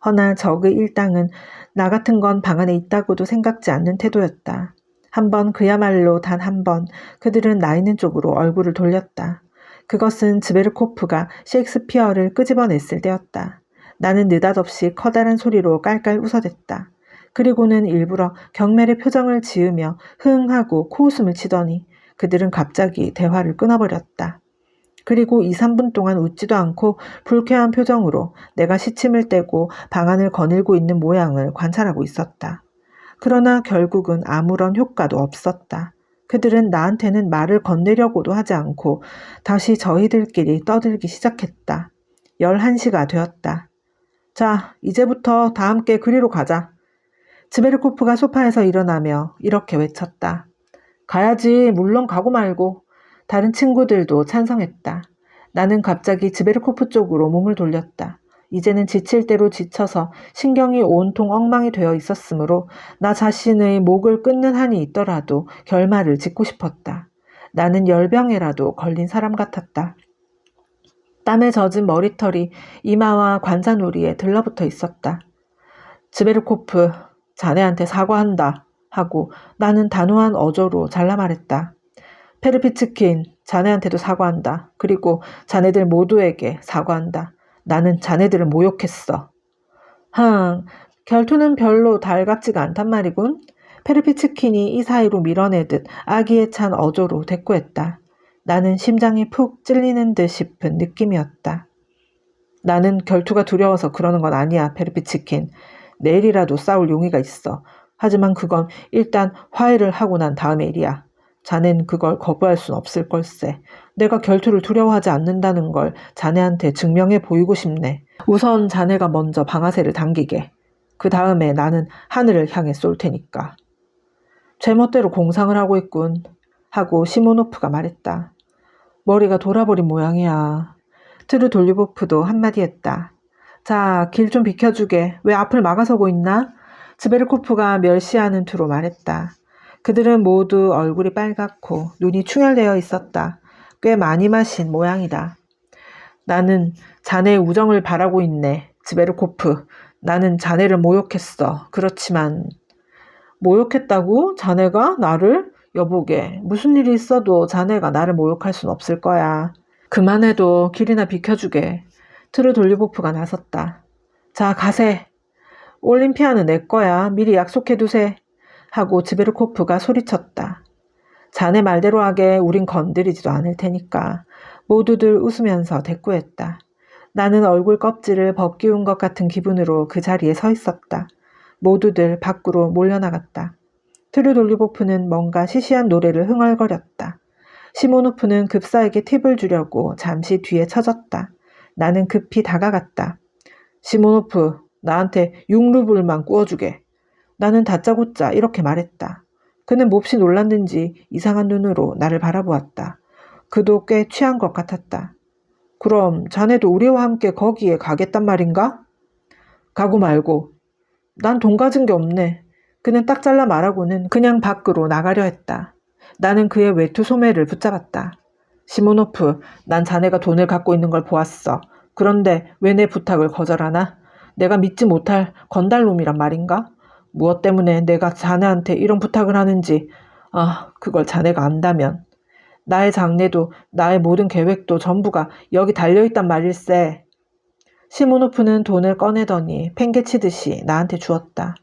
허나 적의 일당은 나 같은 건 방 안에 있다고도 생각지 않는 태도였다. 한 번, 그야말로 단 한 번 그들은 나 있는 쪽으로 얼굴을 돌렸다. 그것은 즈베르코프가 셰익스피어를 끄집어냈을 때였다. 나는 느닷없이 커다란 소리로 깔깔 웃어댔다. 그리고는 일부러 경멸의 표정을 지으며 흥하고 코웃음을 치더니 그들은 갑자기 대화를 끊어버렸다. 그리고 2, 3분 동안 웃지도 않고 불쾌한 표정으로 내가 시침을 떼고 방 안을 거닐고 있는 모양을 관찰하고 있었다. 그러나 결국은 아무런 효과도 없었다. 그들은 나한테는 말을 건네려고도 하지 않고 다시 저희들끼리 떠들기 시작했다. 11시가 되었다. 자, 이제부터 다 함께 그리로 가자. 즈베르코프가 소파에서 일어나며 이렇게 외쳤다. 가야지, 물론 가고 말고. 다른 친구들도 찬성했다. 나는 갑자기 즈베르코프 쪽으로 몸을 돌렸다. 이제는 지칠 대로 지쳐서 신경이 온통 엉망이 되어 있었으므로 나 자신의 목을 끊는 한이 있더라도 결말을 짓고 싶었다. 나는 열병에라도 걸린 사람 같았다. 땀에 젖은 머리털이 이마와 관자놀이에 들러붙어 있었다. 즈베르코프, 자네한테 사과한다 하고 나는 단호한 어조로 잘라 말했다. 페르피츠킨, 자네한테도 사과한다. 그리고 자네들 모두에게 사과한다. 나는 자네들을 모욕했어. 결투는 별로 달갑지가 않단 말이군. 페르피츠킨이 이 사이로 밀어내듯 아기에 찬 어조로 대꾸했다. 나는 심장이 푹 찔리는 듯 싶은 느낌이었다. 나는 결투가 두려워서 그러는 건 아니야, 페르피츠킨. 내일이라도 싸울 용의가 있어. 하지만 그건 일단 화해를 하고 난 다음의 일이야. 자넨 그걸 거부할 순 없을 걸세. 내가 결투를 두려워하지 않는다는 걸 자네한테 증명해 보이고 싶네. 우선 자네가 먼저 방아쇠를 당기게. 그 다음에 나는 하늘을 향해 쏠 테니까. 제멋대로 공상을 하고 있군. 하고 시모노프가 말했다. 머리가 돌아버린 모양이야. 트르돌리보프도 한마디 했다. 자, 길 좀 비켜주게. 왜 앞을 막아서고 있나? 즈베르코프가 멸시하는 투로 말했다. 그들은 모두 얼굴이 빨갛고 눈이 충혈되어 있었다. 꽤 많이 마신 모양이다. 나는 자네의 우정을 바라고 있네. 즈베르코프. 나는 자네를 모욕했어. 그렇지만 모욕했다고? 자네가? 나를? 여보게, 무슨 일이 있어도 자네가 나를 모욕할 순 없을 거야. 그만해도 길이나 비켜주게. 트르돌리보프가 나섰다. 자, 가세. 올림피아는 내 거야. 미리 약속해두세. 하고 즈베르코프가 소리쳤다. 자네 말대로 하게 우린 건드리지도 않을 테니까. 모두들 웃으면서 대꾸했다. 나는 얼굴 껍질을 벗기운 것 같은 기분으로 그 자리에 서 있었다. 모두들 밖으로 몰려나갔다. 트르돌리보프는 뭔가 시시한 노래를 흥얼거렸다. 시모노프는 급사에게 팁을 주려고 잠시 뒤에 처졌다. 나는 급히 다가갔다. 시모노프, 나한테 6루블만 구워주게. 나는 다짜고짜 이렇게 말했다. 그는 몹시 놀랐는지 이상한 눈으로 나를 바라보았다. 그도 꽤 취한 것 같았다. 그럼 자네도 우리와 함께 거기에 가겠단 말인가? 가고 말고. 난 돈 가진 게 없네. 그는 딱 잘라 말하고는 그냥 밖으로 나가려 했다. 나는 그의 외투 소매를 붙잡았다. 시모노프, 난 자네가 돈을 갖고 있는 걸 보았어. 그런데 왜 내 부탁을 거절하나? 내가 믿지 못할 건달놈이란 말인가? 무엇 때문에 내가 자네한테 이런 부탁을 하는지, 그걸 자네가 안다면. 나의 장래도 나의 모든 계획도 전부가 여기 달려있단 말일세. 시모노프는 돈을 꺼내더니 팽개치듯이 나한테 주었다.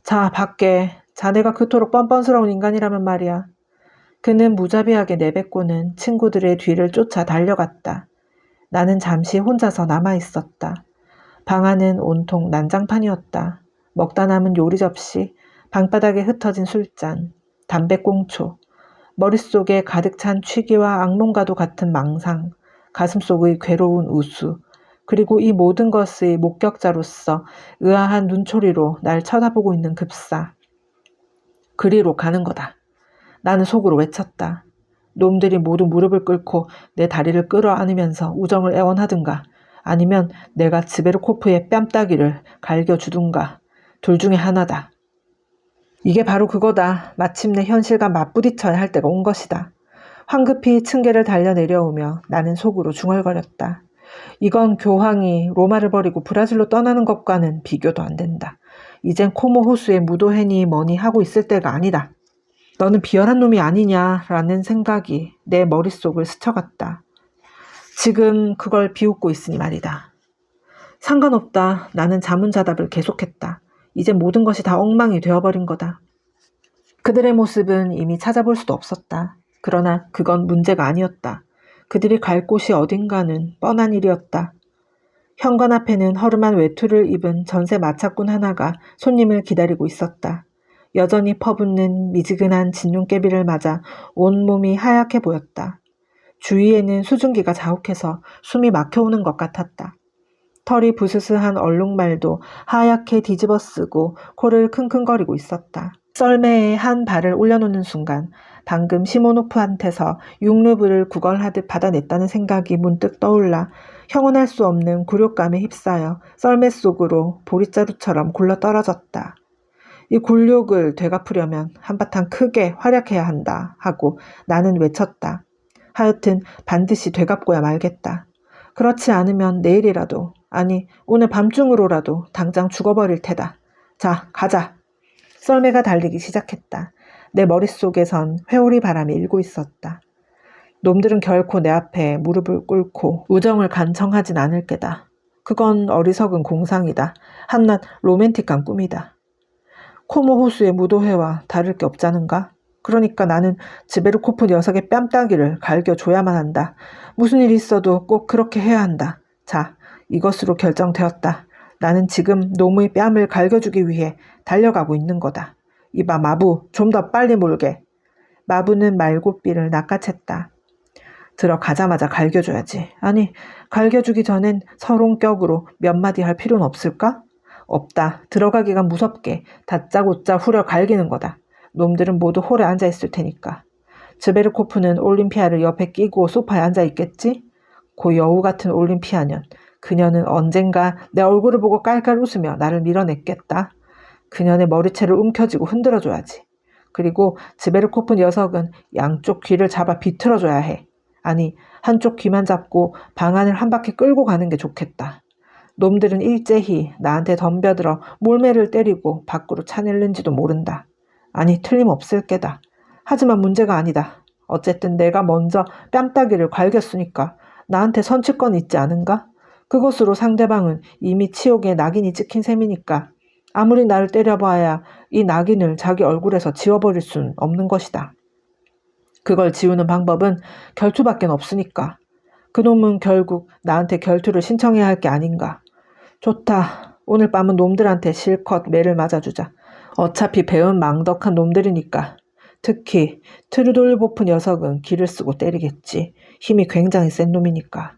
자, 밖에. 자네가 그토록 뻔뻔스러운 인간이라면 말이야. 그는 무자비하게 내뱉고는 친구들의 뒤를 쫓아 달려갔다. 나는 잠시 혼자서 남아있었다. 방 안은 온통 난장판이었다. 먹다 남은 요리 접시, 방바닥에 흩어진 술잔, 담배꽁초, 머릿속에 가득 찬 취기와 악몽과도 같은 망상, 가슴속의 괴로운 우수, 그리고 이 모든 것의 목격자로서 의아한 눈초리로 날 쳐다보고 있는 급사. 그리로 가는 거다. 나는 속으로 외쳤다. 놈들이 모두 무릎을 꿇고 내 다리를 끌어안으면서 우정을 애원하든가 아니면 내가 즈베르코프의 뺨따기를 갈겨주든가 둘 중에 하나다. 이게 바로 그거다. 마침내 현실과 맞부딪혀야 할 때가 온 것이다. 황급히 층계를 달려 내려오며 나는 속으로 중얼거렸다. 이건 교황이 로마를 버리고 브라질로 떠나는 것과는 비교도 안 된다. 이젠 코모 호수에 무도회니 뭐니 하고 있을 때가 아니다. 너는 비열한 놈이 아니냐라는 생각이 내 머릿속을 스쳐갔다. 지금 그걸 비웃고 있으니 말이다. 상관없다. 나는 자문자답을 계속했다. 이제 모든 것이 다 엉망이 되어버린 거다. 그들의 모습은 이미 찾아볼 수도 없었다. 그러나 그건 문제가 아니었다. 그들이 갈 곳이 어딘가는 뻔한 일이었다. 현관 앞에는 허름한 외투를 입은 전세 마차꾼 하나가 손님을 기다리고 있었다. 여전히 퍼붓는 미지근한 진눈깨비를 맞아 온몸이 하얗게 보였다. 주위에는 수증기가 자욱해서 숨이 막혀오는 것 같았다. 털이 부스스한 얼룩말도 하얗게 뒤집어 쓰고 코를 킁킁거리고 있었다. 썰매에 한 발을 올려놓는 순간 방금 시모노프한테서 6루블을 구걸하듯 받아냈다는 생각이 문득 떠올라 형언할 수 없는 굴욕감에 휩싸여 썰매 속으로 보릿자루처럼 굴러떨어졌다. 이 굴욕을 되갚으려면 한바탕 크게 활약해야 한다 하고 나는 외쳤다. 하여튼 반드시 되갚고야 말겠다. 그렇지 않으면 내일이라도, 아니 오늘 밤중으로라도 당장 죽어버릴 테다. 자, 가자. 썰매가 달리기 시작했다. 내 머릿속에선 회오리 바람이 일고 있었다. 놈들은 결코 내 앞에 무릎을 꿇고 우정을 간청하진 않을 게다. 그건 어리석은 공상이다. 한낱 로맨틱한 꿈이다. 코모 호수의 무도회와 다를 게 없자는가? 그러니까 나는 지베르코프 녀석의 뺨따기를 갈겨줘야만 한다. 무슨 일이 있어도 꼭 그렇게 해야 한다. 자, 이것으로 결정되었다. 나는 지금 놈의 뺨을 갈겨주기 위해 달려가고 있는 거다. 이봐 마부, 좀 더 빨리 몰게. 마부는 말고삐를 낚아챘다. 들어가자마자 갈겨줘야지. 아니, 갈겨주기 전엔 서론격으로 몇 마디 할 필요는 없을까? 없다. 들어가기가 무섭게 다짜고짜 후려 갈기는 거다. 놈들은 모두 홀에 앉아있을 테니까. 즈베르코프는 올림피아를 옆에 끼고 소파에 앉아있겠지? 고 여우 같은 올림피아년. 그녀는 언젠가 내 얼굴을 보고 깔깔 웃으며 나를 밀어냈겠다. 그녀의 머리채를 움켜쥐고 흔들어줘야지. 그리고 즈베르코프 녀석은 양쪽 귀를 잡아 비틀어줘야 해. 아니, 한쪽 귀만 잡고 방안을 한 바퀴 끌고 가는 게 좋겠다. 놈들은 일제히 나한테 덤벼들어 몰매를 때리고 밖으로 차낼는지도 모른다. 아니, 틀림없을 게다. 하지만 문제가 아니다. 어쨌든 내가 먼저 뺨따기를 갈겼으니까 나한테 선취권 있지 않은가? 그것으로 상대방은 이미 치욕에 낙인이 찍힌 셈이니까 아무리 나를 때려봐야 이 낙인을 자기 얼굴에서 지워버릴 순 없는 것이다. 그걸 지우는 방법은 결투밖엔 없으니까. 그놈은 결국 나한테 결투를 신청해야 할 게 아닌가. 좋다. 오늘 밤은 놈들한테 실컷 매를 맞아주자. 어차피 배은 망덕한 놈들이니까. 특히 트루돌보프 녀석은 기를 쓰고 때리겠지. 힘이 굉장히 센 놈이니까.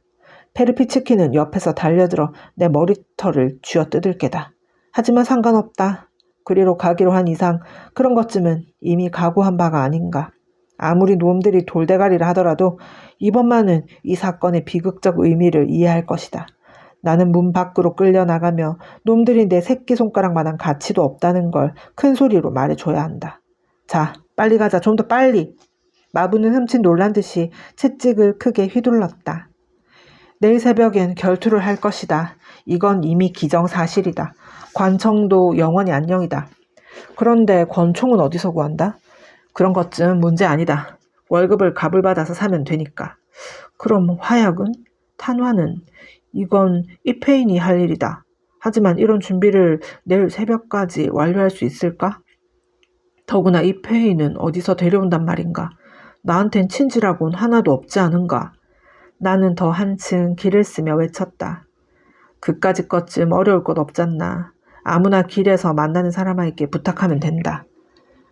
페르피츠키는 옆에서 달려들어 내 머리털을 쥐어뜯을 게다. 하지만 상관없다. 그리로 가기로 한 이상 그런 것쯤은 이미 각오한 바가 아닌가. 아무리 놈들이 돌대가리를 하더라도 이번만은 이 사건의 비극적 의미를 이해할 것이다. 나는 문 밖으로 끌려나가며 놈들이 내 새끼손가락만한 가치도 없다는 걸 큰 소리로 말해줘야 한다. 자, 빨리 가자. 좀 더 빨리. 마부는 흠칫 놀란 듯이 채찍을 크게 휘둘렀다. 내일 새벽엔 결투를 할 것이다. 이건 이미 기정사실이다. 관청도 영원히 안녕이다. 그런데 권총은 어디서 구한다? 그런 것쯤 문제 아니다. 월급을 갑을 받아서 사면 되니까. 그럼 화약은? 탄화는? 이건 이페인이 할 일이다. 하지만 이런 준비를 내일 새벽까지 완료할 수 있을까? 더구나 이페인은 어디서 데려온단 말인가? 나한텐 친지라곤 하나도 없지 않은가? 나는 더 한층 기를 쓰며 외쳤다. 그까짓 것쯤 어려울 것 없잖나. 아무나 길에서 만나는 사람에게 부탁하면 된다.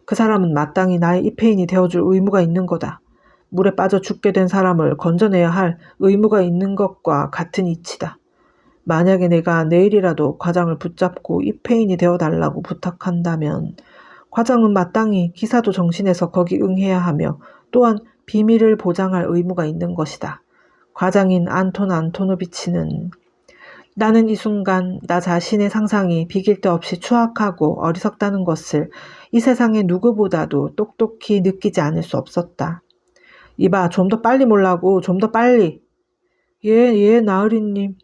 그 사람은 마땅히 나의 이페인이 되어줄 의무가 있는 거다. 물에 빠져 죽게 된 사람을 건져내야 할 의무가 있는 것과 같은 이치다. 만약에 내가 내일이라도 과장을 붙잡고 이페인이 되어달라고 부탁한다면 과장은 마땅히 기사도 정신해서 거기 응해야 하며 또한 비밀을 보장할 의무가 있는 것이다. 과장인 안톤 안토노비치는 나는 이 순간 나 자신의 상상이 비길 데 없이 추악하고 어리석다는 것을 이 세상의 누구보다도 똑똑히 느끼지 않을 수 없었다. 이봐, 좀 더 빨리 몰라고, 좀 더 빨리. 예, 나으리님.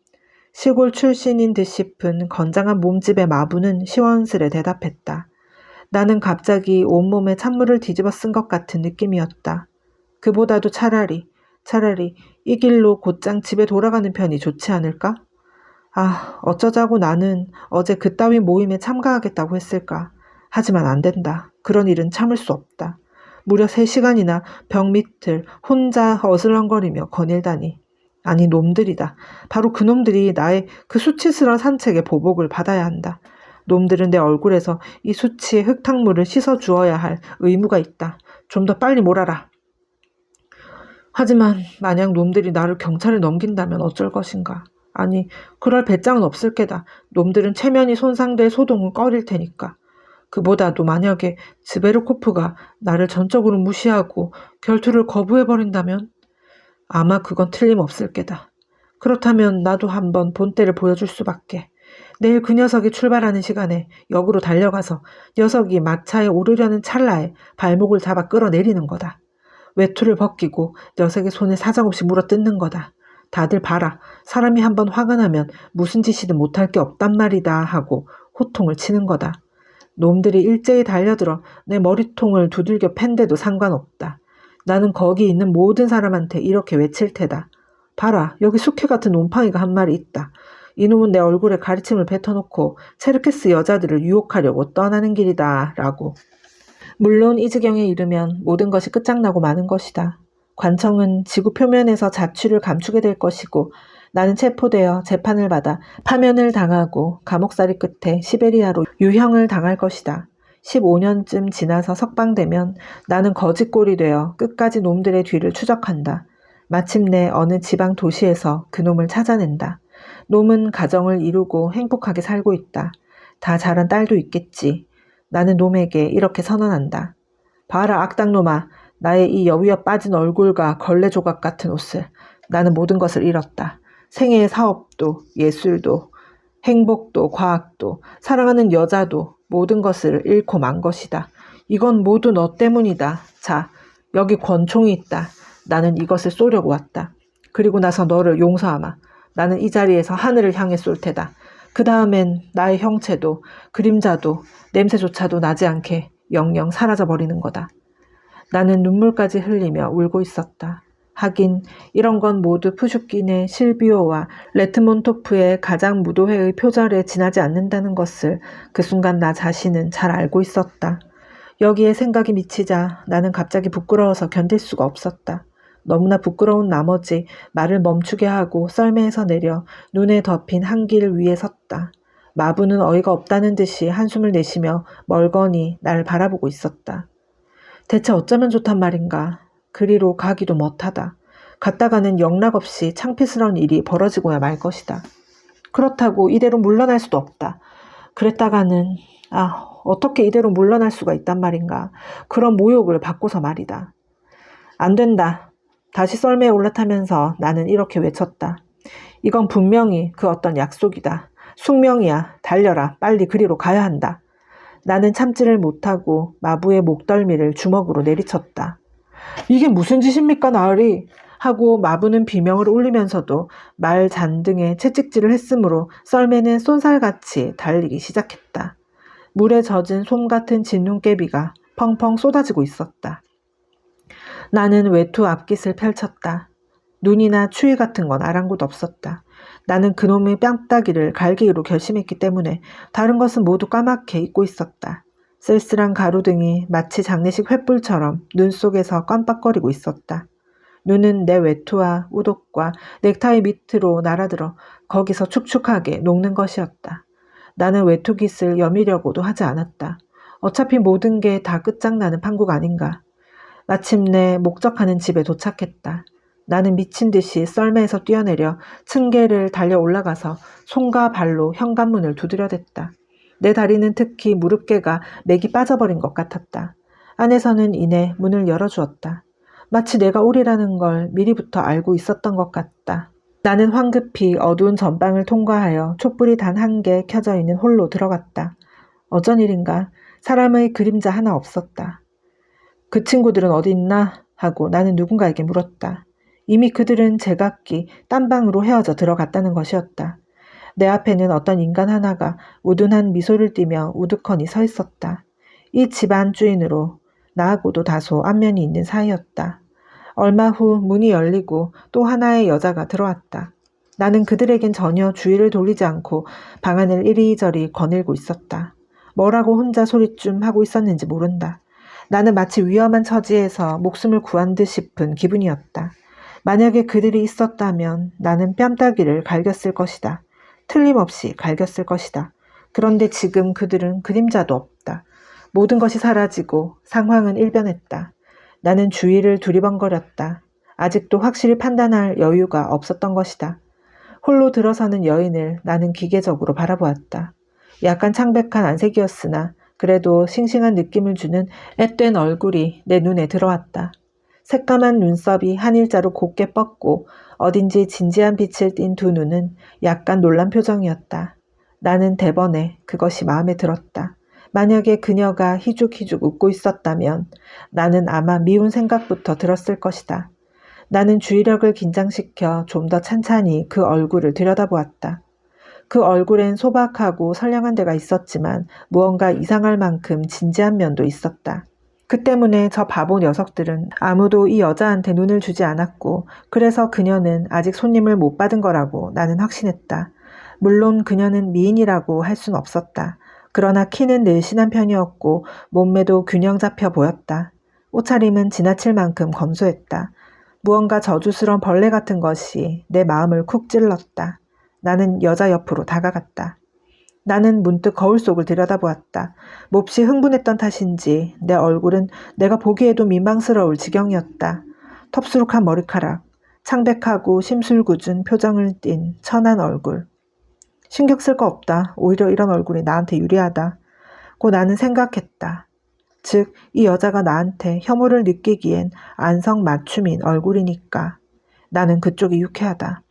시골 출신인 듯 싶은 건장한 몸집의 마부는 시원스레 대답했다. 나는 갑자기 온몸에 찬물을 뒤집어 쓴 것 같은 느낌이었다. 그보다도 차라리 이 길로 곧장 집에 돌아가는 편이 좋지 않을까? 아, 어쩌자고 나는 어제 그따위 모임에 참가하겠다고 했을까. 하지만 안 된다. 그런 일은 참을 수 없다. 무려 3시간이나 벽 밑을 혼자 어슬렁거리며 거닐다니. 아니, 놈들이다. 바로 그 놈들이 나의 그 수치스러운 산책의 보복을 받아야 한다. 놈들은 내 얼굴에서 이 수치의 흙탕물을 씻어주어야 할 의무가 있다. 좀 더 빨리 몰아라. 하지만 만약 놈들이 나를 경찰에 넘긴다면 어쩔 것인가. 아니, 그럴 배짱은 없을 게다. 놈들은 체면이 손상될 소동은 꺼릴 테니까. 그보다도 만약에 즈베르코프가 나를 전적으로 무시하고 결투를 거부해버린다면? 아마 그건 틀림없을 게다. 그렇다면 나도 한번 본때를 보여줄 수밖에. 내일 그 녀석이 출발하는 시간에 역으로 달려가서 녀석이 마차에 오르려는 찰나에 발목을 잡아 끌어내리는 거다. 외투를 벗기고 녀석의 손을 사정없이 물어뜯는 거다. 다들 봐라. 사람이 한번 화가 나면 무슨 짓이든 못할 게 없단 말이다 하고 호통을 치는 거다. 놈들이 일제히 달려들어 내 머리통을 두들겨 팬데도 상관없다. 나는 거기 있는 모든 사람한테 이렇게 외칠 테다. 봐라, 여기 숙회 같은 놈팡이가 한 마리 있다. 이놈은 내 얼굴에 가르침을 뱉어놓고 체르케스 여자들을 유혹하려고 떠나는 길이다 라고. 물론 이 지경에 이르면 모든 것이 끝장나고 마는 것이다. 관청은 지구 표면에서 자취를 감추게 될 것이고 나는 체포되어 재판을 받아 파면을 당하고 감옥살이 끝에 시베리아로 유형을 당할 것이다. 15년쯤 지나서 석방되면 나는 거짓골이 되어 끝까지 놈들의 뒤를 추적한다. 마침내 어느 지방 도시에서 그놈을 찾아낸다. 놈은 가정을 이루고 행복하게 살고 있다. 다 자란 딸도 있겠지. 나는 놈에게 이렇게 선언한다. 봐라 악당놈아, 나의 이 여위어 빠진 얼굴과 걸레 조각 같은 옷을. 나는 모든 것을 잃었다. 생애의 사업도, 예술도, 행복도, 과학도, 사랑하는 여자도 모든 것을 잃고 만 것이다. 이건 모두 너 때문이다. 자, 여기 권총이 있다. 나는 이것을 쏘려고 왔다. 그리고 나서 너를 용서하마. 나는 이 자리에서 하늘을 향해 쏠 테다. 그 다음엔 나의 형체도 그림자도 냄새조차도 나지 않게 영영 사라져버리는 거다. 나는 눈물까지 흘리며 울고 있었다. 하긴 이런 건 모두 푸슈킨의 실비오와 레트몬토프의 가장 무도회의 표절에 지나지 않는다는 것을 그 순간 나 자신은 잘 알고 있었다. 여기에 생각이 미치자 나는 갑자기 부끄러워서 견딜 수가 없었다. 너무나 부끄러운 나머지 말을 멈추게 하고 썰매에서 내려 눈에 덮인 한길 위에 섰다. 마부는 어이가 없다는 듯이 한숨을 내쉬며 멀거니 날 바라보고 있었다. 대체 어쩌면 좋단 말인가. 그리로 가기도 못하다. 갔다가는 영락없이 창피스러운 일이 벌어지고야 말 것이다. 그렇다고 이대로 물러날 수도 없다. 그랬다가는 어떻게 이대로 물러날 수가 있단 말인가. 그런 모욕을 받고서 말이다. 안 된다. 다시 썰매에 올라타면서 나는 이렇게 외쳤다. 이건 분명히 그 어떤 약속이다. 숙명이야. 달려라. 빨리 그리로 가야 한다. 나는 참지를 못하고 마부의 목덜미를 주먹으로 내리쳤다. 이게 무슨 짓입니까 나으리? 하고 마부는 비명을 울리면서도 말 잔등에 채찍질을 했으므로 썰매는 쏜살같이 달리기 시작했다. 물에 젖은 솜 같은 진눈깨비가 펑펑 쏟아지고 있었다. 나는 외투 앞깃을 펼쳤다. 눈이나 추위 같은 건 아랑곳 없었다. 나는 그놈의 뺨따기를 갈기기로 결심했기 때문에 다른 것은 모두 까맣게 잊고 있었다. 쓸쓸한 가로등이 마치 장례식 횃불처럼 눈 속에서 깜빡거리고 있었다. 눈은 내 외투와 우독과 넥타이 밑으로 날아들어 거기서 축축하게 녹는 것이었다. 나는 외투깃을 여미려고도 하지 않았다. 어차피 모든 게 다 끝장나는 판국 아닌가. 마침내 목적하는 집에 도착했다. 나는 미친 듯이 썰매에서 뛰어내려 층계를 달려 올라가서 손과 발로 현관문을 두드려댔다. 내 다리는 특히 무릎깨가 맥이 빠져버린 것 같았다. 안에서는 이내 문을 열어주었다. 마치 내가 오리라는 걸 미리부터 알고 있었던 것 같다. 나는 황급히 어두운 전방을 통과하여 촛불이 단 한 개 켜져 있는 홀로 들어갔다. 어쩐 일인가 사람의 그림자 하나 없었다. 그 친구들은 어디 있나? 하고 나는 누군가에게 물었다. 이미 그들은 제각기 딴 방으로 헤어져 들어갔다는 것이었다. 내 앞에는 어떤 인간 하나가 우둔한 미소를 띠며 우두커니 서 있었다. 이 집안 주인으로 나하고도 다소 안면이 있는 사이였다. 얼마 후 문이 열리고 또 하나의 여자가 들어왔다. 나는 그들에겐 전혀 주의를 돌리지 않고 방안을 이리저리 거닐고 있었다. 뭐라고 혼자 소리쯤 하고 있었는지 모른다. 나는 마치 위험한 처지에서 목숨을 구한 듯 싶은 기분이었다. 만약에 그들이 있었다면 나는 뺨따기를 갈겼을 것이다. 틀림없이 갈겼을 것이다. 그런데 지금 그들은 그림자도 없다. 모든 것이 사라지고 상황은 일변했다. 나는 주위를 두리번거렸다. 아직도 확실히 판단할 여유가 없었던 것이다. 홀로 들어서는 여인을 나는 기계적으로 바라보았다. 약간 창백한 안색이었으나 그래도 싱싱한 느낌을 주는 앳된 얼굴이 내 눈에 들어왔다. 새까만 눈썹이 한 일자로 곱게 뻗고 어딘지 진지한 빛을 띤 두 눈은 약간 놀란 표정이었다. 나는 대번에 그것이 마음에 들었다. 만약에 그녀가 희죽희죽 웃고 있었다면 나는 아마 미운 생각부터 들었을 것이다. 나는 주의력을 긴장시켜 좀 더 찬찬히 그 얼굴을 들여다보았다. 그 얼굴엔 소박하고 선량한 데가 있었지만 무언가 이상할 만큼 진지한 면도 있었다. 그 때문에 저 바보 녀석들은 아무도 이 여자한테 눈을 주지 않았고 그래서 그녀는 아직 손님을 못 받은 거라고 나는 확신했다. 물론 그녀는 미인이라고 할 순 없었다. 그러나 키는 늘씬한 편이었고 몸매도 균형 잡혀 보였다. 옷차림은 지나칠 만큼 검소했다. 무언가 저주스런 벌레 같은 것이 내 마음을 쿡 찔렀다. 나는 여자 옆으로 다가갔다. 나는 문득 거울 속을 들여다보았다. 몹시 흥분했던 탓인지 내 얼굴은 내가 보기에도 민망스러울 지경이었다. 텁수룩한 머리카락, 창백하고 심술궂은 표정을 띤 천한 얼굴. 신경 쓸 거 없다. 오히려 이런 얼굴이 나한테 유리하다. 고 나는 생각했다. 즉, 이 여자가 나한테 혐오를 느끼기엔 안성맞춤인 얼굴이니까. 나는 그쪽이 유쾌하다.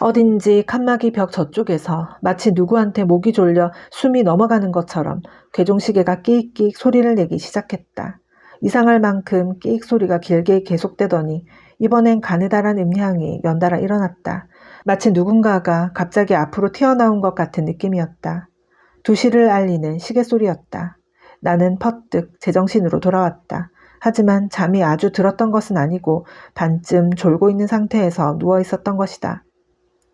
어딘지 칸막이 벽 저쪽에서 마치 누구한테 목이 졸려 숨이 넘어가는 것처럼 괴종시계가 끼익끼익 소리를 내기 시작했다. 이상할 만큼 끼익 소리가 길게 계속되더니 이번엔 가느다란 음향이 연달아 일어났다. 마치 누군가가 갑자기 앞으로 튀어나온 것 같은 느낌이었다. 2시를 알리는 시계소리였다. 나는 퍼뜩 제정신으로 돌아왔다. 하지만 잠이 아주 들었던 것은 아니고 반쯤 졸고 있는 상태에서 누워 있었던 것이다.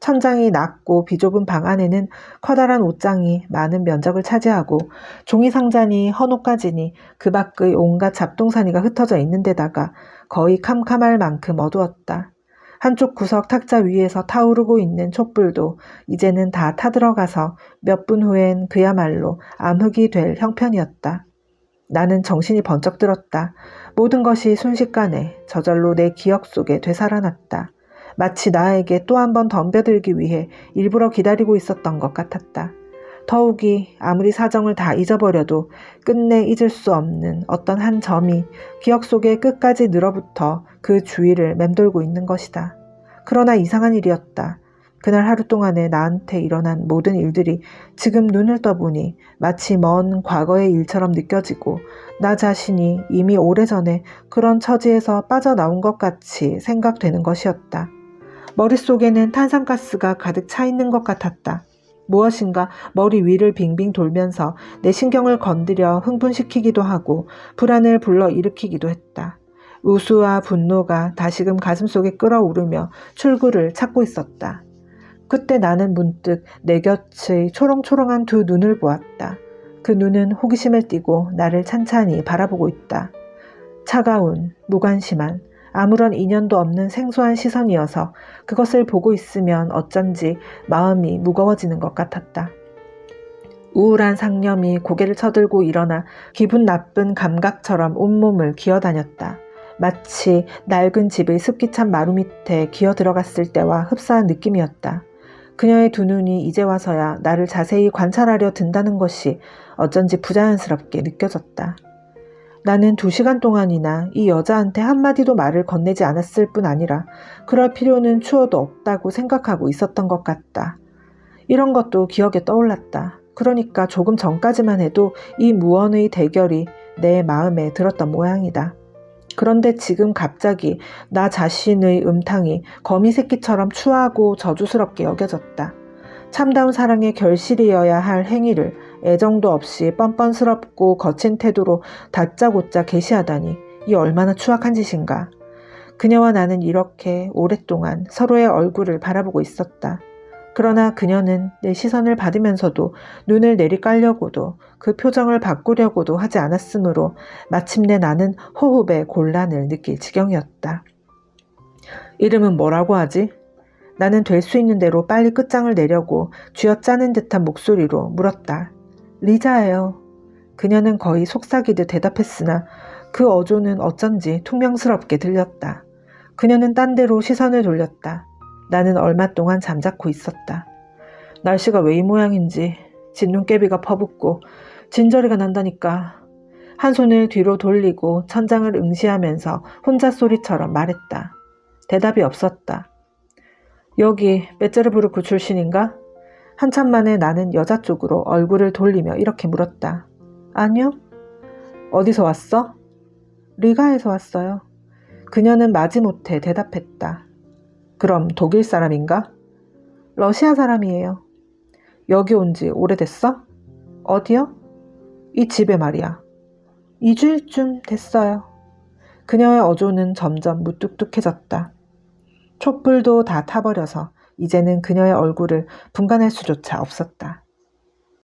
천장이 낮고 비좁은 방 안에는 커다란 옷장이 많은 면적을 차지하고 종이 상자니 헌옷가지니 그 밖의 온갖 잡동사니가 흩어져 있는 데다가 거의 캄캄할 만큼 어두웠다. 한쪽 구석 탁자 위에서 타오르고 있는 촛불도 이제는 다 타들어가서 몇 분 후엔 그야말로 암흑이 될 형편이었다. 나는 정신이 번쩍 들었다. 모든 것이 순식간에 저절로 내 기억 속에 되살아났다. 마치 나에게 또 한 번 덤벼들기 위해 일부러 기다리고 있었던 것 같았다. 더욱이 아무리 사정을 다 잊어버려도 끝내 잊을 수 없는 어떤 한 점이 기억 속에 끝까지 늘어붙어 그 주위를 맴돌고 있는 것이다. 그러나 이상한 일이었다. 그날 하루 동안에 나한테 일어난 모든 일들이 지금 눈을 떠보니 마치 먼 과거의 일처럼 느껴지고 나 자신이 이미 오래전에 그런 처지에서 빠져나온 것 같이 생각되는 것이었다. 머릿속에는 탄산가스가 가득 차 있는 것 같았다. 무엇인가 머리 위를 빙빙 돌면서 내 신경을 건드려 흥분시키기도 하고 불안을 불러일으키기도 했다. 우수와 분노가 다시금 가슴속에 끓어오르며 출구를 찾고 있었다. 그때 나는 문득 내 곁의 초롱초롱한 2 눈을 보았다. 그 눈은 호기심을 띠고 나를 찬찬히 바라보고 있다. 차가운, 무관심한, 아무런 인연도 없는 생소한 시선이어서 그것을 보고 있으면 어쩐지 마음이 무거워지는 것 같았다. 우울한 상념이 고개를 쳐들고 일어나 기분 나쁜 감각처럼 온몸을 기어다녔다. 마치 낡은 집의 습기찬 마루 밑에 기어 들어갔을 때와 흡사한 느낌이었다. 그녀의 2 눈이 이제 와서야 나를 자세히 관찰하려 든다는 것이 어쩐지 부자연스럽게 느껴졌다. 나는 2시간 동안이나 이 여자한테 한마디도 말을 건네지 않았을 뿐 아니라 그럴 필요는 추호도 없다고 생각하고 있었던 것 같다. 이런 것도 기억에 떠올랐다. 그러니까 조금 전까지만 해도 이 무언의 대결이 내 마음에 들었던 모양이다. 그런데 지금 갑자기 나 자신의 음탕이 거미새끼처럼 추하고 저주스럽게 여겨졌다. 참다운 사랑의 결실이어야 할 행위를 애정도 없이 뻔뻔스럽고 거친 태도로 다짜고짜 계시하다니 이 얼마나 추악한 짓인가. 그녀와 나는 이렇게 오랫동안 서로의 얼굴을 바라보고 있었다. 그러나 그녀는 내 시선을 받으면서도 눈을 내리깔려고도 그 표정을 바꾸려고도 하지 않았으므로 마침내 나는 호흡에 곤란을 느낄 지경이었다. 이름은 뭐라고 하지? 나는 될 수 있는 대로 빨리 끝장을 내려고 쥐어짜는 듯한 목소리로 물었다. 리자예요. 그녀는 거의 속삭이듯 대답했으나 그 어조는 어쩐지 퉁명스럽게 들렸다. 그녀는 딴 데로 시선을 돌렸다. 나는 얼마 동안 잠자코 있었다. 날씨가 왜 이 모양인지 진눈깨비가 퍼붓고 진저리가 난다니까. 한 손을 뒤로 돌리고 천장을 응시하면서 혼자 소리처럼 말했다. 대답이 없었다. 여기 베테르부르크 출신인가? 한참 만에 나는 여자 쪽으로 얼굴을 돌리며 이렇게 물었다. 아니요. 어디서 왔어? 리가에서 왔어요. 그녀는 마지못해 대답했다. 그럼 독일 사람인가? 러시아 사람이에요. 여기 온 지 오래됐어? 어디요? 이 집에 말이야. 2주일쯤 됐어요. 그녀의 어조는 점점 무뚝뚝해졌다. 촛불도 다 타버려서 이제는 그녀의 얼굴을 분간할 수조차 없었다.